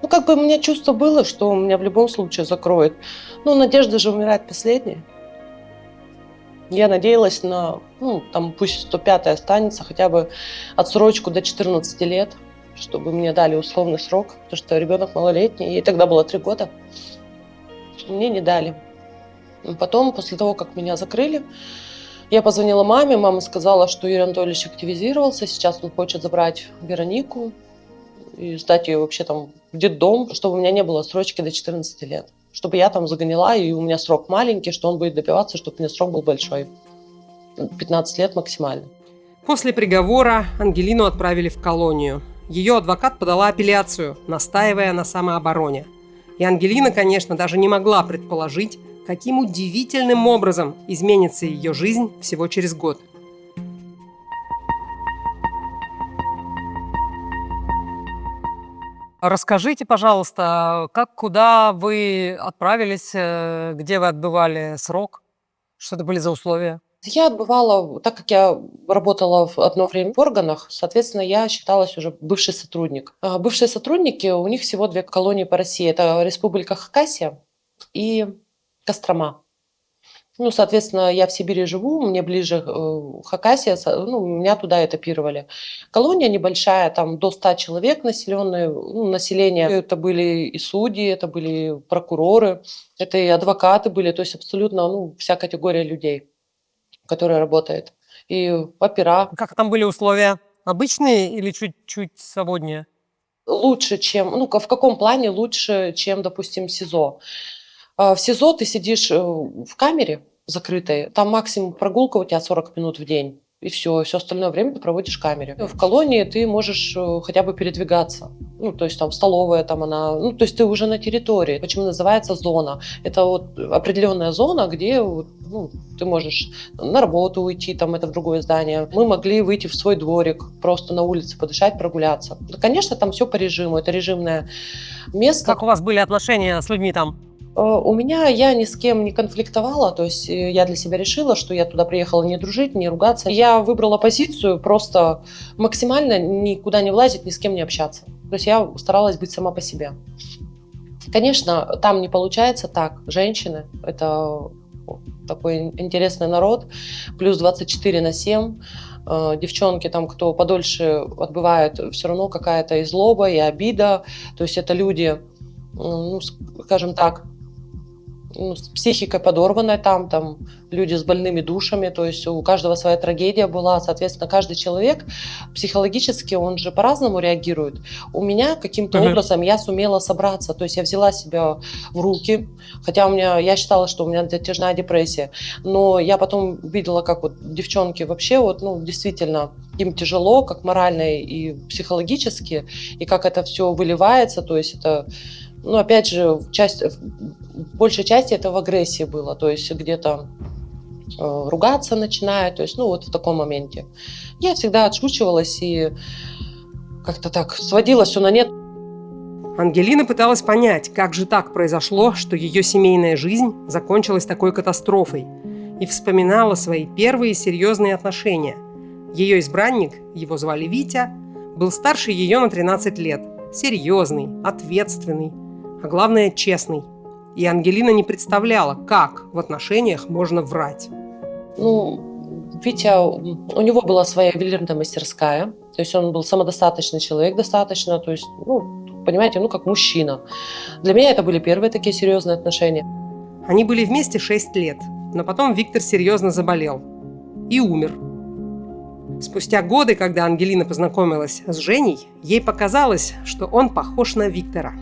У меня чувство было, что меня в любом случае закроют. Надежда же умирает последней. Я надеялась пусть 105-й останется, хотя бы отсрочку до 14 лет, чтобы мне дали условный срок, потому что ребенок малолетний, ей тогда было 3 года. Мне не дали. Потом, после того, как меня закрыли, я позвонила маме, мама сказала, что Юрий Анатольевич активизировался, сейчас он хочет забрать Веронику и сдать ее вообще там в детдом, чтобы у меня не было срочки до 14 лет. Чтобы я там загоняла, и у меня срок маленький, что он будет добиваться, чтобы у меня срок был большой. 15 лет максимально. После приговора Ангелину отправили в колонию. Ее адвокат подала апелляцию, настаивая на самообороне. И Ангелина, конечно, даже не могла предположить, каким удивительным образом изменится ее жизнь всего через год. Расскажите, пожалуйста, куда вы отправились, где вы отбывали срок? Что это были за условия? Я отбывала, так как я работала в одно время в органах, соответственно, я считалась уже бывший сотрудник. Бывшие сотрудники, у них всего 2 колонии по России. Это Республика Хакасия и Кострома. Соответственно, я в Сибири живу, мне ближе Хакасия, меня туда этапировали. Колония небольшая, там до 100 человек население. Это были и судьи, это были прокуроры, это и адвокаты были, то есть абсолютно вся категория людей, которая работает. И опера. Как там были условия? Обычные или чуть-чуть свободнее? Лучше, чем, в каком плане лучше, чем, допустим, СИЗО. В СИЗО ты сидишь в камере закрытой, там максимум прогулка у тебя 40 минут в день, и все остальное время ты проводишь в камере. В колонии ты можешь хотя бы передвигаться, то есть там столовая, там она, то есть ты уже на территории. Почему называется зона? Это определенная зона, где ты можешь на работу уйти, там это в другое здание. Мы могли выйти в свой дворик, просто на улице подышать, прогуляться. Конечно, там все по режиму, это режимное место. Как у вас были отношения с людьми там? Я ни с кем не конфликтовала, то есть я для себя решила, что я туда приехала не дружить, не ругаться. Я выбрала позицию просто максимально никуда не влазить, ни с кем не общаться. То есть я старалась быть сама по себе. Конечно, там не получается так. Женщины – это такой интересный народ, плюс 24/7. Девчонки, там, кто подольше отбывает, все равно какая-то и злоба, и обида. То есть это люди, скажем так, с психикой подорванной, там люди с больными душами, то есть у каждого своя трагедия была, соответственно, каждый человек психологически, он же по-разному реагирует. У меня каким-то образом я сумела собраться, то есть я взяла себя в руки, хотя я считала, что у меня затяжная депрессия, но я потом видела, как девчонки вообще действительно им тяжело, как морально и психологически, и как это все выливается, то есть это опять же, большей части это в агрессии было, то есть где-то ругаться начинают, то есть, в таком моменте. Я всегда отшучивалась и как-то так сводила все на нет. Ангелина пыталась понять, как же так произошло, что ее семейная жизнь закончилась такой катастрофой, и вспоминала свои первые серьезные отношения. Ее избранник, его звали Витя, был старше ее на 13 лет, серьезный, ответственный, а главное, честный. И Ангелина не представляла, как в отношениях можно врать. Витя, у него была своя ювелирная мастерская, то есть он был самодостаточный человек достаточно, то есть, понимаете, как мужчина. Для меня это были первые такие серьезные отношения. Они были вместе 6 лет. Но потом Виктор серьезно заболел и умер. Спустя годы, когда Ангелина познакомилась с Женей, ей показалось, что он похож на Виктора.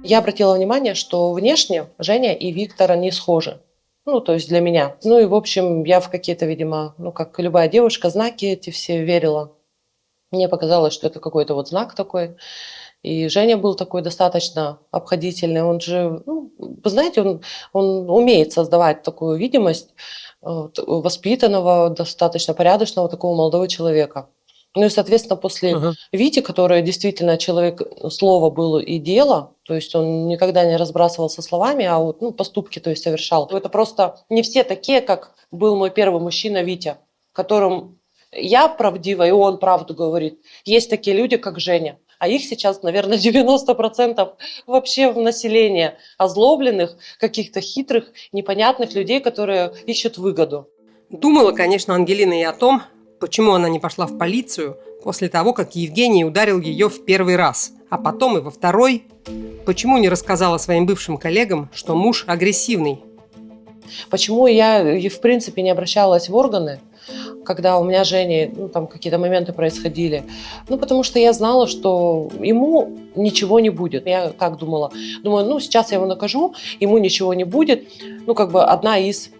Я обратила внимание, что внешне Женя и Виктор, они схожи. Ну, то есть для меня. Ну и, в общем, я в какие-то, видимо, ну, как и любая девушка, знаки эти все верила. Мне показалось, что это какой-то вот знак такой. И Женя был такой достаточно обходительный. Он же, ну, вы знаете, он умеет создавать такую видимость воспитанного, достаточно порядочного такого молодого человека. Ну и, соответственно, после Ага. Вити, который действительно человек слова был и дела, то есть он никогда не разбрасывался словами, а вот, ну, поступки, то есть совершал. Это просто не все такие, как был мой первый мужчина Витя, которым я правдива, и он правду говорит. Есть такие люди, как Женя. А их сейчас, наверное, 90% вообще в населении озлобленных, каких-то хитрых, непонятных людей, которые ищут выгоду. Думала, конечно, Ангелина и о том, почему она не пошла в полицию после того, как Евгений ударил ее в первый раз, а потом и во второй. Почему не рассказала своим бывшим коллегам, что муж агрессивный? Почему я и в принципе не обращалась в органы, когда у меня с Женей, ну, там какие-то моменты происходили? Ну, потому что я знала, что ему ничего не будет. Я как думала? Думаю, ну, сейчас я его накажу, ему ничего не будет. Ну, как бы одна из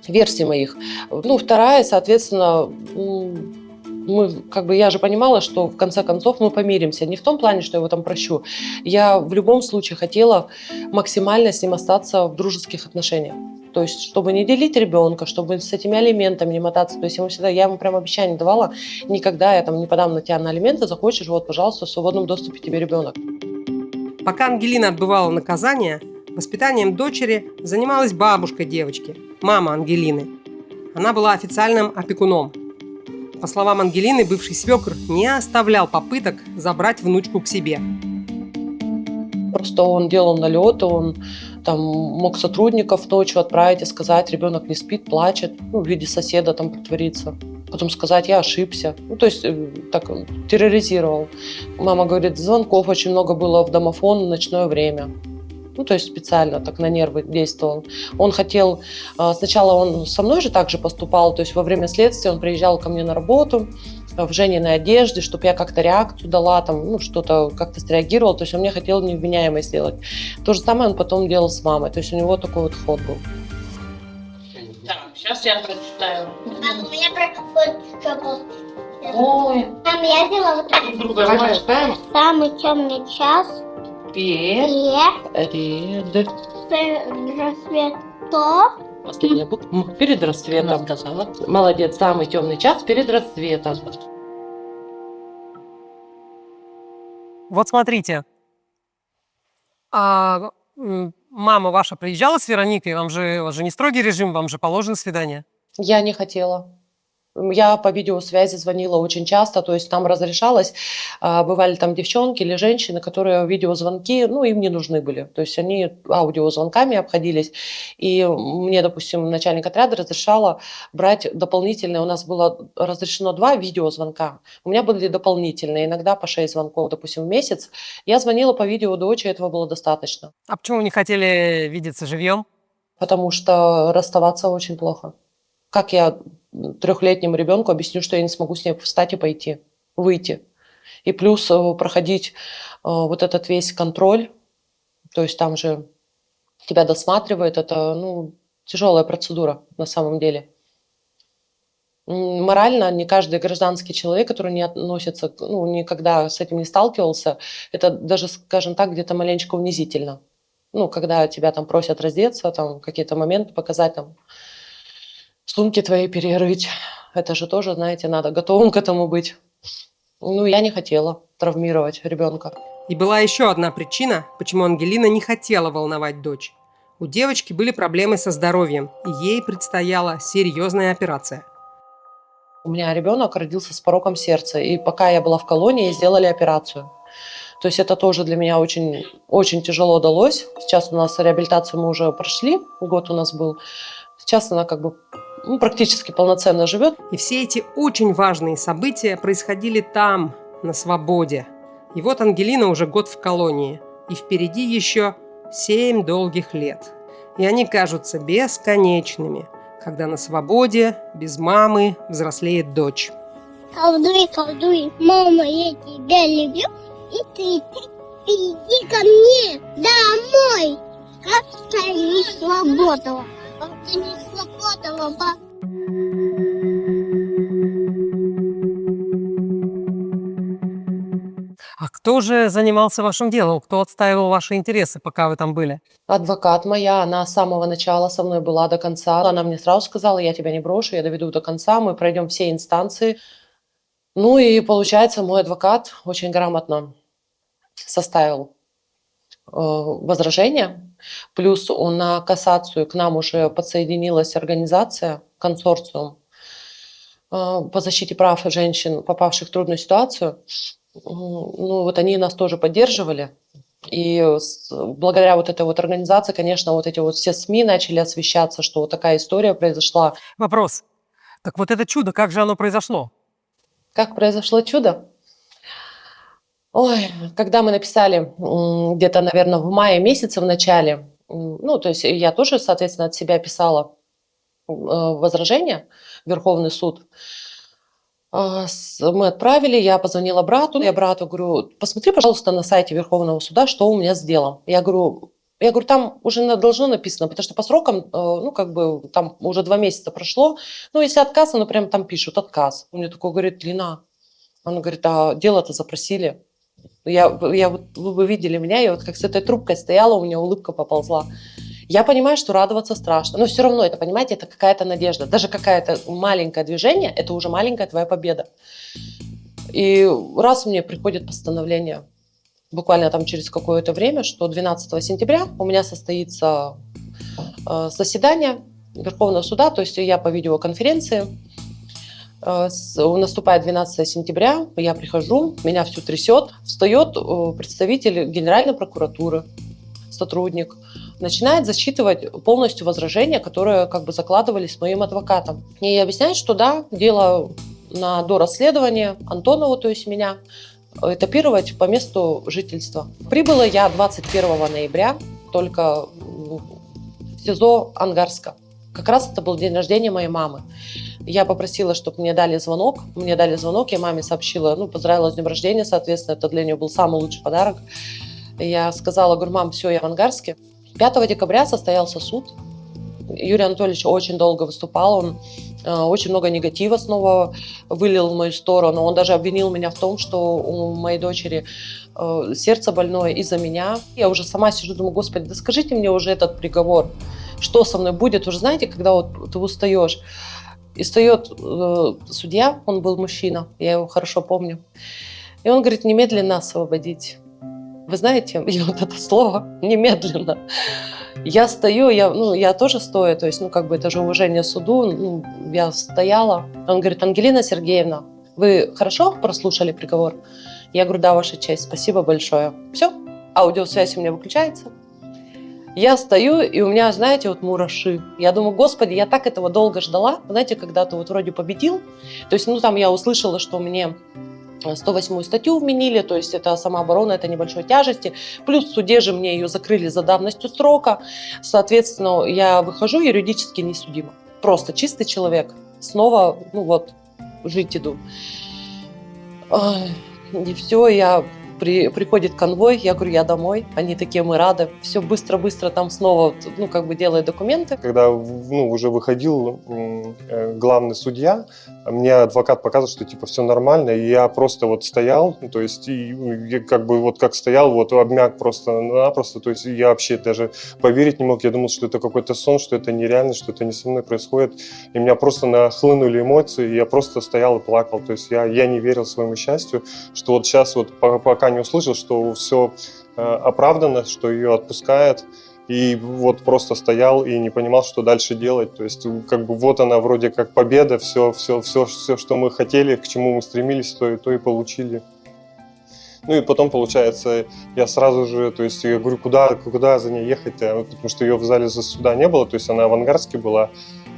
версий моих. Ну, вторая, соответственно, мы, как бы, я же понимала, что в конце концов мы помиримся. Не в том плане, что я его там прощу. Я в любом случае хотела максимально с ним остаться в дружеских отношениях. То есть, чтобы не делить ребенка, чтобы с этими алиментами не мотаться. То есть, я ему прям обещание давала, никогда я там не подам на тебя на алименты, захочешь, вот, пожалуйста, в свободном доступе тебе ребенок. Пока Ангелина отбывала наказание, воспитанием дочери занималась бабушка девочки, мама Ангелины. Она была официальным опекуном. По словам Ангелины, бывший свекр не оставлял попыток забрать внучку к себе. Просто он делал налеты, он там мог сотрудников ночью отправить и сказать, ребенок не спит, плачет, ну, в виде соседа там притвориться. Потом сказать, я ошибся. Ну, то есть так терроризировал. Мама говорит, звонков очень много было в домофон в ночное время. Ну, то есть специально так на нервы действовал. Он хотел... Сначала он со мной же также поступал, то есть во время следствия он приезжал ко мне на работу в Жениной одежде, чтобы я как-то реакцию дала, там, ну, что-то как-то среагировала. То есть он мне хотел невменяемой сделать. То же самое он потом делал с мамой. То есть у него такой вот ход был. Так, сейчас я прочитаю. Мама, у меня вот что было. Ой, Там я взяла вот так. друга, давай читаем. Самый темный час. Перед Рассвето. Последняя буква. Перед рассветом. Молодец, самый темный час перед рассветом. Вот смотрите. Мама ваша приезжала с Вероникой? У вас же не строгий режим, вам же положено свидание. Я не хотела. Я по видеосвязи звонила очень часто, то есть там разрешалось. Бывали там девчонки или женщины, которые видеозвонки, ну, им не нужны были. То есть они аудиозвонками обходились. И мне, допустим, начальник отряда разрешала брать дополнительные. У нас было разрешено 2 видеозвонка. У меня были дополнительные, иногда по 6 звонков, допустим, в месяц. Я звонила по видео дочери, этого было достаточно. А почему вы не хотели видеться живьем? Потому что расставаться очень плохо. Как я 3-летнему ребенку объясню, что я не смогу с ней встать и пойти, выйти. И плюс проходить вот этот весь контроль, то есть там же тебя досматривают, это, ну, тяжелая процедура на самом деле. Морально не каждый гражданский человек, который не относится, ну, никогда с этим не сталкивался, это даже, скажем так, где-то маленечко унизительно. Ну, когда тебя там просят раздеться, там какие-то моменты показать, там, сумки твои перерыть. Это же тоже, знаете, надо готовым к этому быть. Ну, я не хотела травмировать ребенка. И была еще одна причина, почему Ангелина не хотела волновать дочь. У девочки были проблемы со здоровьем, и ей предстояла серьезная операция. У меня ребенок родился с пороком сердца, и пока я была в колонии, сделали операцию. То есть это тоже для меня очень, очень тяжело далось. Сейчас у нас реабилитацию мы уже прошли, год у нас был. Сейчас она как бы практически полноценно живет. И все эти очень важные события происходили там, на свободе. И вот Ангелина уже год в колонии, и впереди еще 7 долгих лет. И они кажутся бесконечными. когда на свободе, без мамы, взрослеет дочь. Колдуй, колдуй, мама, я тебя люблю. И ты иди ко мне домой. Как ты не сработала. Как ты не сработала, ба. А кто же занимался вашим делом? Кто отстаивал ваши интересы, пока вы там были? Адвокат моя, она с самого начала со мной была до конца. Она мне сразу сказала: я тебя не брошу, я доведу до конца, мы пройдем все инстанции. Ну и получается, мой адвокат очень грамотно составил возражение. Плюс на кассацию к нам уже подсоединилась организация, консорциум по защите прав женщин, попавших в трудную ситуацию. Ну вот они нас тоже поддерживали. И благодаря вот этой вот организации, конечно, вот эти вот все СМИ начали освещаться, что вот такая история произошла. Вопрос. Так вот это чудо, как же оно произошло? Как произошло чудо? Ой, когда мы написали где-то, наверное, в мае месяце в начале, ну, то есть я тоже, соответственно, от себя писала возражение в Верховный суд. Мы отправили, я позвонила брату, я брату говорю: посмотри, пожалуйста, на сайте Верховного суда, что у меня с делом. Я говорю, там уже должно написано, потому что по срокам, ну, как бы, там уже 2 месяца прошло. Ну, если отказ, ну, прям там пишут отказ. Он мне такой говорит: Лина, он говорит, а дело-то запросили. Я вот, вы бы видели меня, я вот как с этой трубкой стояла, у меня улыбка поползла. Я понимаю, что радоваться страшно, но все равно это, понимаете, это какая-то надежда. Даже какое-то маленькое движение, это уже маленькая твоя победа. И раз мне приходит постановление, буквально там через какое-то время, что 12 сентября у меня состоится заседание Верховного суда, то есть я по видеоконференции. Наступает 12 сентября, я прихожу, меня всю трясет, встает представитель Генеральной прокуратуры, сотрудник, начинает зачитывать полностью возражения, которые как бы закладывались моим адвокатом. И объясняет, что да, дело на дорасследование Антонову, то есть меня, этапировать по месту жительства. Прибыла я 21 ноября только в СИЗО Ангарска. Как раз это был день рождения моей мамы. Я попросила, чтобы мне дали звонок. Мне дали звонок, я маме сообщила, ну, поздравила с днем рождения, соответственно, это для нее был самый лучший подарок. Я сказала, говорю, мам, все, я в Ангарске. 5 декабря состоялся суд. Юрий Анатольевич очень долго выступал, он очень много негатива снова вылил в мою сторону. Он даже обвинил меня в том, что у моей дочери сердце больное из-за меня. Я уже сама сижу, думаю, господи, да скажите мне уже этот приговор, что со мной будет. Уже знаете, когда вот ты устаешь. И встает судья, он был мужчина, я его хорошо помню. И он говорит, немедленно освободить. Вы знаете, и вот это слово «немедленно». Я стою, я тоже стою, то есть, ну, как бы это же уважение суду, ну, я стояла. Он говорит, Ангелина Сергеевна, вы хорошо прослушали приговор? Я говорю, да, Ваша честь, спасибо большое. Все, аудиосвязь у меня выключается. Я стою, и у меня, знаете, вот мураши. Я думаю, господи, я так этого долго ждала. Знаете, когда ты вот вроде победил, то есть, ну, там я услышала, что мне 108-ю статью вменили, то есть это самооборона, это небольшой тяжести. Плюс в суде же мне ее закрыли за давностью срока. Соответственно, я выхожу юридически несудима. Просто чистый человек. Снова, ну вот, жить иду. И все, приходит конвой, я говорю, я домой. Они такие, мы рады. Все быстро-быстро там снова, ну, как бы делают документы. Когда, ну, уже выходил главный судья, мне адвокат показывал, что типа все нормально, и я просто вот стоял, то есть и как бы вот как стоял, вот обмяк просто-напросто, то есть я вообще даже поверить не мог, я думал, что это какой-то сон, что это нереально, что это не со мной происходит, и меня просто нахлынули эмоции, и я просто стоял и плакал, то есть я не верил своему счастью, что вот сейчас вот пока не услышал, что все оправдано, что ее отпускают. И вот просто стоял и не понимал, что дальше делать. То есть как бы вот она вроде как победа, все, что мы хотели, к чему мы стремились, то и получили. Ну и потом, получается, я сразу же, то есть я говорю, куда за ней ехать-то? Потому что ее в зале суда не было, то есть она в Ангарске была.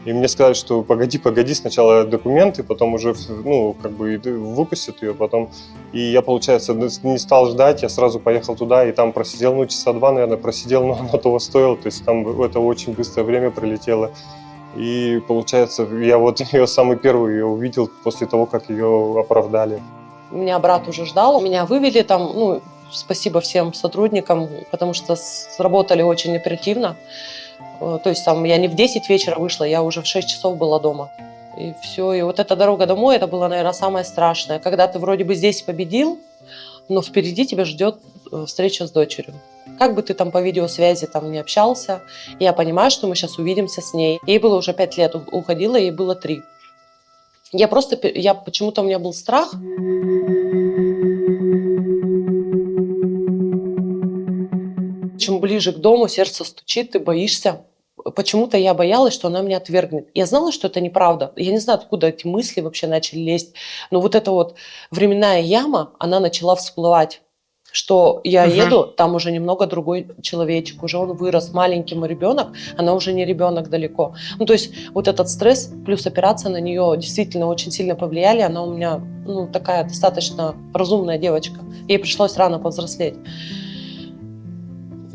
И мне сказали, что погоди, сначала документы, потом уже, ну, как бы выпустят ее потом. И я, получается, не стал ждать, я сразу поехал туда и там просидел, ну, часа 2, наверное, просидел, но оно того стоило. То есть там это очень быстрое время пролетело. И получается, я вот ее самый первый ее увидел после того, как ее оправдали. Меня брат уже ждал, меня вывели там, ну, спасибо всем сотрудникам, потому что сработали очень оперативно. То есть там я не в 10 вечера вышла, я уже в 6 часов была дома. И все, и вот эта дорога домой, это было, наверное, самое страшное. Когда ты вроде бы здесь победил, но впереди тебя ждет встреча с дочерью. Как бы ты там по видеосвязи там не общался, я понимаю, что мы сейчас увидимся с ней. Ей было уже 5 лет, уходила, ей было 3. Почему-то у меня был страх. Чем ближе к дому, сердце стучит, ты боишься. Почему-то я боялась, что она меня отвергнет. Я знала, что это неправда. Я не знаю, откуда эти мысли вообще начали лезть. Но вот эта вот временная яма, она начала всплывать. Что я еду, там уже немного другой человечек, уже он вырос, маленький мой ребенок, она уже не ребенок далеко. Ну, то есть вот этот стресс плюс операция на нее действительно очень сильно повлияли. Она у меня, ну, такая достаточно разумная девочка. Ей пришлось рано повзрослеть.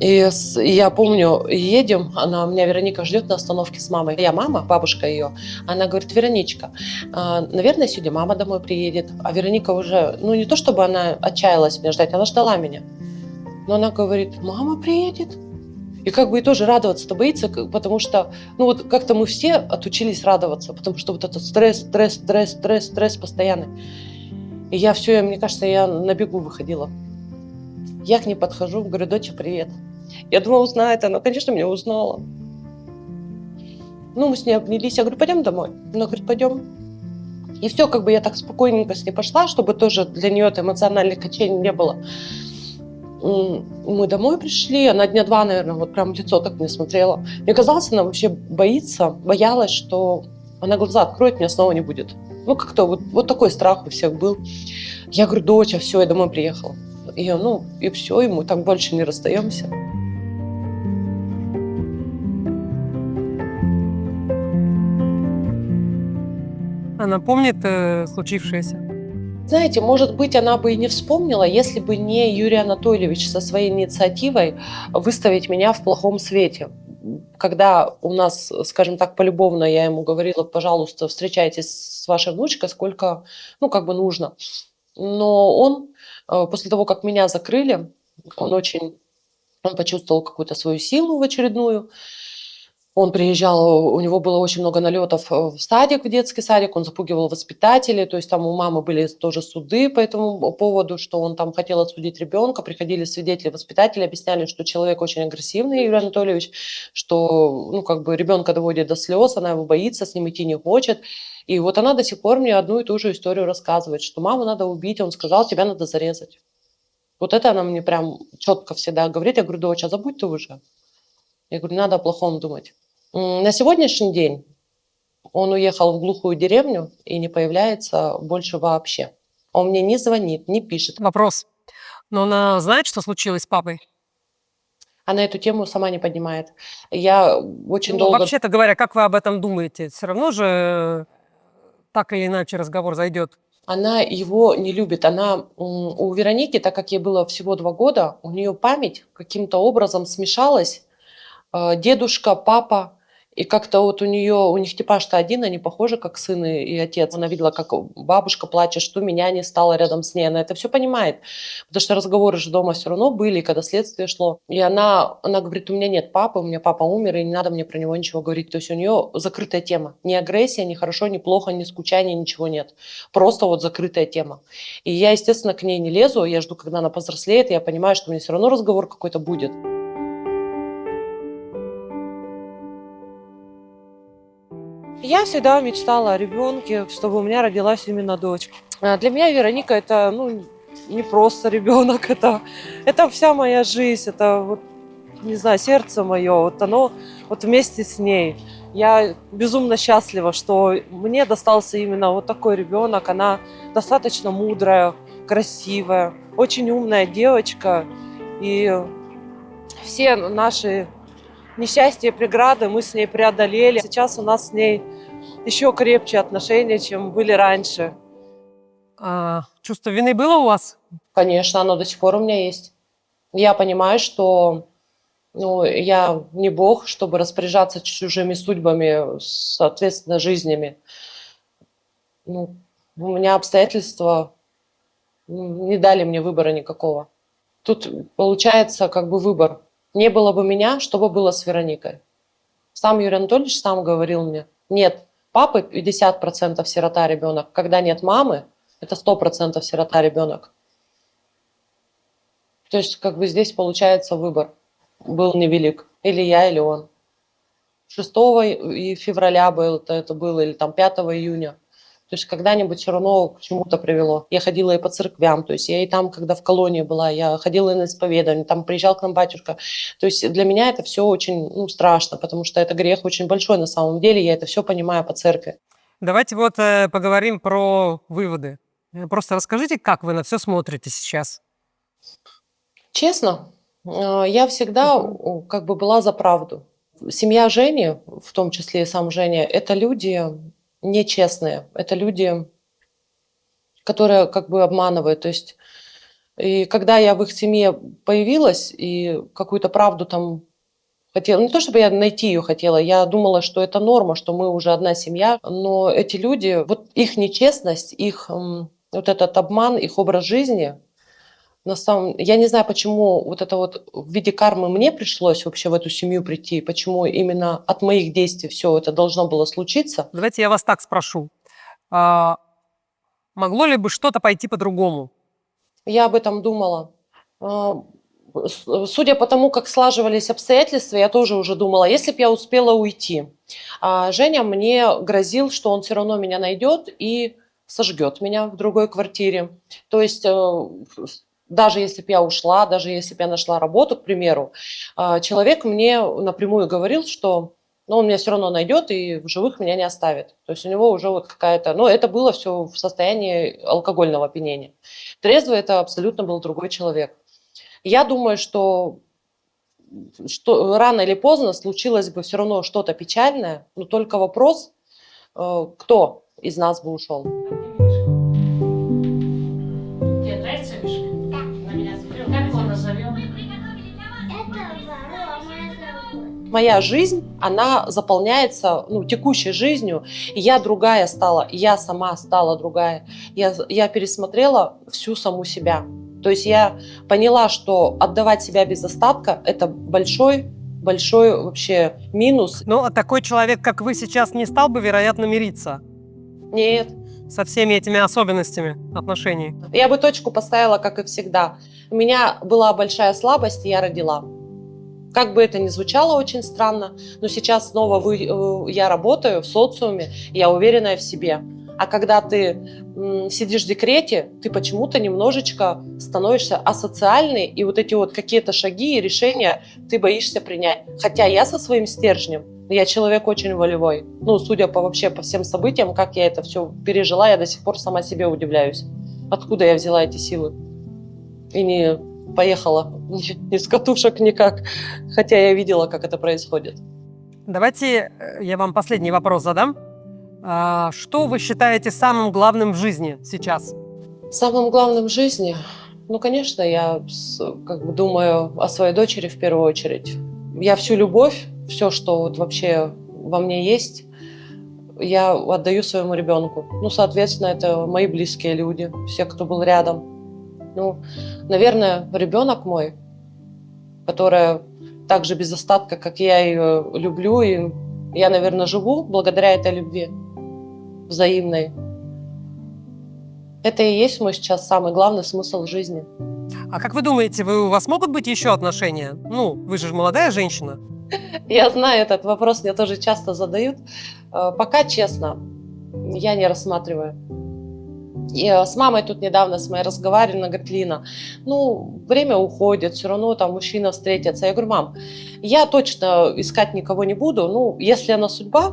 И я помню, едем, меня Вероника ждет на остановке с мамой. Я мама, бабушка ее. Она говорит: Вероничка, наверное, сегодня мама домой приедет. А Вероника уже, ну не то чтобы она отчаялась меня ждать, она ждала меня. Но она говорит: мама приедет. И как бы и тоже радоваться-то боится, потому что, ну вот как-то мы все отучились радоваться, потому что вот этот стресс постоянный. И я все, мне кажется, я на бегу выходила. Я к ней подхожу, говорю: доча, привет. Я думала, узнает она. Конечно, меня узнала. Ну, мы с ней обнялись. Я говорю: пойдем домой. Она говорит: пойдем. И все, как бы я так спокойненько с ней пошла, чтобы тоже для нее это эмоциональных качений не было. Мы домой пришли, она дня 2, наверное, вот прям в лицо так мне смотрела. Мне казалось, она вообще боялась, что она глаза откроет, меня снова не будет. Ну, как-то вот такой страх у всех был. Я говорю: доча, все, я домой приехала. И все, и мы так больше не расстаемся. Она помнит случившееся? Знаете, может быть, она бы и не вспомнила, если бы не Юрий Анатольевич со своей инициативой выставить меня в плохом свете. Когда у нас, скажем так, полюбовно я ему говорила: пожалуйста, встречайтесь с вашей внучкой сколько, ну, как бы нужно. Но он, после того, как меня закрыли, он почувствовал какую-то свою силу в очередную. Он приезжал, у него было очень много налетов в садик, в детский садик, он запугивал воспитателей, то есть там у мамы были тоже суды по этому поводу, что он там хотел отсудить ребенка, приходили свидетели, воспитатели, объясняли, что человек очень агрессивный, Юрий Анатольевич, что, ну, как бы ребенка доводит до слез, она его боится, с ним идти не хочет. И вот она до сих пор мне одну и ту же историю рассказывает, что маму надо убить, он сказал: тебя надо зарезать. Вот это она мне прям четко всегда говорит. Я говорю: доча, забудь ты уже. Я говорю: не надо о плохом думать. На сегодняшний день он уехал в глухую деревню и не появляется больше вообще. Он мне не звонит, не пишет. Вопрос. Но она знает, что случилось с папой? Она эту тему сама не поднимает. Я очень Ну, долго... вообще-то говоря, как вы об этом думаете? Все равно же так или иначе разговор зайдет. Она его не любит. У Вероники, так как ей было всего 2 года, у нее память каким-то образом смешалась. Дедушка, папа. И как-то вот у них типаж-то один, они похожи как сын и отец. Она видела, как бабушка плачет, что меня не стало рядом с ней. Она это все понимает, потому что разговоры же дома все равно были, когда следствие шло. И она говорит: у меня нет папы, у меня папа умер, и не надо мне про него ничего говорить. То есть у нее закрытая тема. Ни агрессия, ни хорошо, ни плохо, ни скучания, ничего нет. Просто вот закрытая тема. И я, естественно, к ней не лезу, я жду, когда она повзрослеет, и я понимаю, что у меня все равно разговор какой-то будет. Я всегда мечтала о ребенке, чтобы у меня родилась именно дочь. Для меня Вероника это, не просто ребенок, это вся моя жизнь, это вот, не знаю, сердце мое, вот оно вот вместе с ней. Я безумно счастлива, что мне достался именно вот такой ребенок. Она достаточно мудрая, красивая, очень умная девочка. И все наши несчастья и преграды мы с ней преодолели. Сейчас у нас с ней еще крепче отношения, чем были раньше. А чувство вины было у вас? Конечно, оно до сих пор у меня есть. Я понимаю, что Ну, я не бог, чтобы распоряжаться чужими судьбами, соответственно, жизнями. Ну, у меня обстоятельства не дали мне выбора никакого. Тут получается как бы выбор. Не было бы меня, что бы было с Вероникой? Сам Юрий Анатольевич сам говорил мне, нет папы 50% сирота ребенок, когда нет мамы, это 100% сирота ребенок. То есть как бы здесь получается выбор был невелик. Или я, или он. 6 февраля это было, или там 5 июня. То есть когда-нибудь все равно к чему-то привело. Я ходила и по церквям, то есть я и там, когда в колонии была, я ходила и на исповедание, там приезжал к нам батюшка. То есть для меня это все очень страшно, потому что это грех очень большой на самом деле, я это все понимаю по церкви. Давайте вот поговорим про выводы. Просто расскажите, как вы на все смотрите сейчас. Честно, я всегда как бы была за правду. Семья Жени, в том числе и сам Женя, это люди нечестные, это люди, которые как бы обманывают. То есть, и когда я в их семье появилась и какую-то правду там хотела, не то чтобы я найти ее хотела, я думала, что это норма, что мы уже одна семья, но эти люди, вот их нечестность, их вот этот обман, их образ жизни, я не знаю, почему вот это вот в виде кармы мне пришлось вообще в эту семью прийти, почему именно от моих действий все это должно было случиться. Давайте я вас так спрошу. А, могло ли бы что-то пойти по-другому? Я об этом думала. Судя по тому, как слаживались обстоятельства, я тоже уже думала, если бы я успела уйти. А Женя мне грозил, что он все равно меня найдет и сожгет меня в другой квартире. То есть даже если бы я ушла, даже если бы я нашла работу, к примеру, человек мне напрямую говорил, что он меня все равно найдет и в живых меня не оставит. То есть у него уже вот какая-то... Ну, это было все в состоянии алкогольного опьянения. Трезвый это абсолютно был другой человек. Я думаю, что рано или поздно случилось бы все равно что-то печальное, но только вопрос, кто из нас бы ушел. Тебе нравится Мишка? Да. На меня смотрел. Как его назовем? Моя жизнь, она заполняется текущей жизнью, и я другая стала, я сама стала другая. Я пересмотрела всю саму себя. То есть я поняла, что отдавать себя без остатка – это большой вообще минус. Ну, а такой человек, как вы сейчас, не стал бы, вероятно, мириться Нет. со всеми этими особенностями отношений? Я бы точку поставила, как и всегда. У меня была большая слабость, и я родила. Как бы это ни звучало очень странно, но сейчас снова я работаю в социуме, я уверенная в себе. А когда ты сидишь в декрете, ты почему-то немножечко становишься асоциальной, и вот эти вот какие-то шаги и решения ты боишься принять. Хотя я со своим стержнем, я человек очень волевой. Судя по всем событиям, как я это все пережила, я до сих пор сама себе удивляюсь. Откуда я взяла эти силы? И не поехала ни с катушек никак, хотя я видела, как это происходит. Давайте я вам последний вопрос задам. Что вы считаете самым главным в жизни сейчас? Самым главным в жизни, конечно, я думаю о своей дочери в первую очередь. Я всю любовь, все, что вот вообще во мне есть, я отдаю своему ребенку. Соответственно, это мои близкие люди, все, кто был рядом. Наверное, ребенок мой, которая так же без остатка, как я ее люблю, и я, наверное, живу благодаря этой любви взаимной. Это и есть мой сейчас самый главный смысл жизни. А как вы думаете, у вас могут быть еще отношения? Вы же молодая женщина. Я знаю, этот вопрос мне тоже часто задают. Пока, честно, я не рассматриваю. И с мамой тут недавно с моей разговаривали, она говорит: Лина, время уходит, все равно там мужчина встретится. Я говорю: мам, я точно искать никого не буду, если она судьба,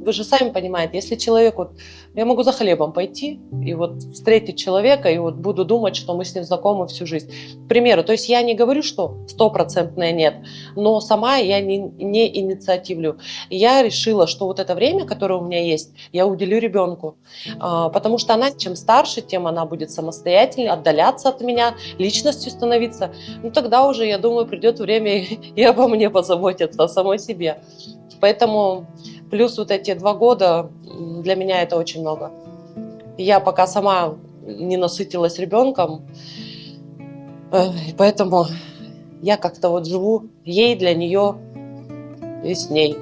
Вы же сами понимаете, если человек, вот, я могу за хлебом пойти и вот встретить человека, и вот буду думать, что мы с ним знакомы всю жизнь. К примеру, то есть я не говорю, что стопроцентное нет, но сама я не инициативлю. И я решила, что вот это время, которое у меня есть, я уделю ребенку, потому что она, чем старше, тем она будет самостоятельнее, отдаляться от меня, личностью становиться. Ну тогда уже, я думаю, придет время и обо мне позаботиться, о самой себе. Поэтому плюс вот эти 2 года для меня это очень много. Я пока сама не насытилась ребенком, поэтому я как-то вот живу ей, для нее и с ней.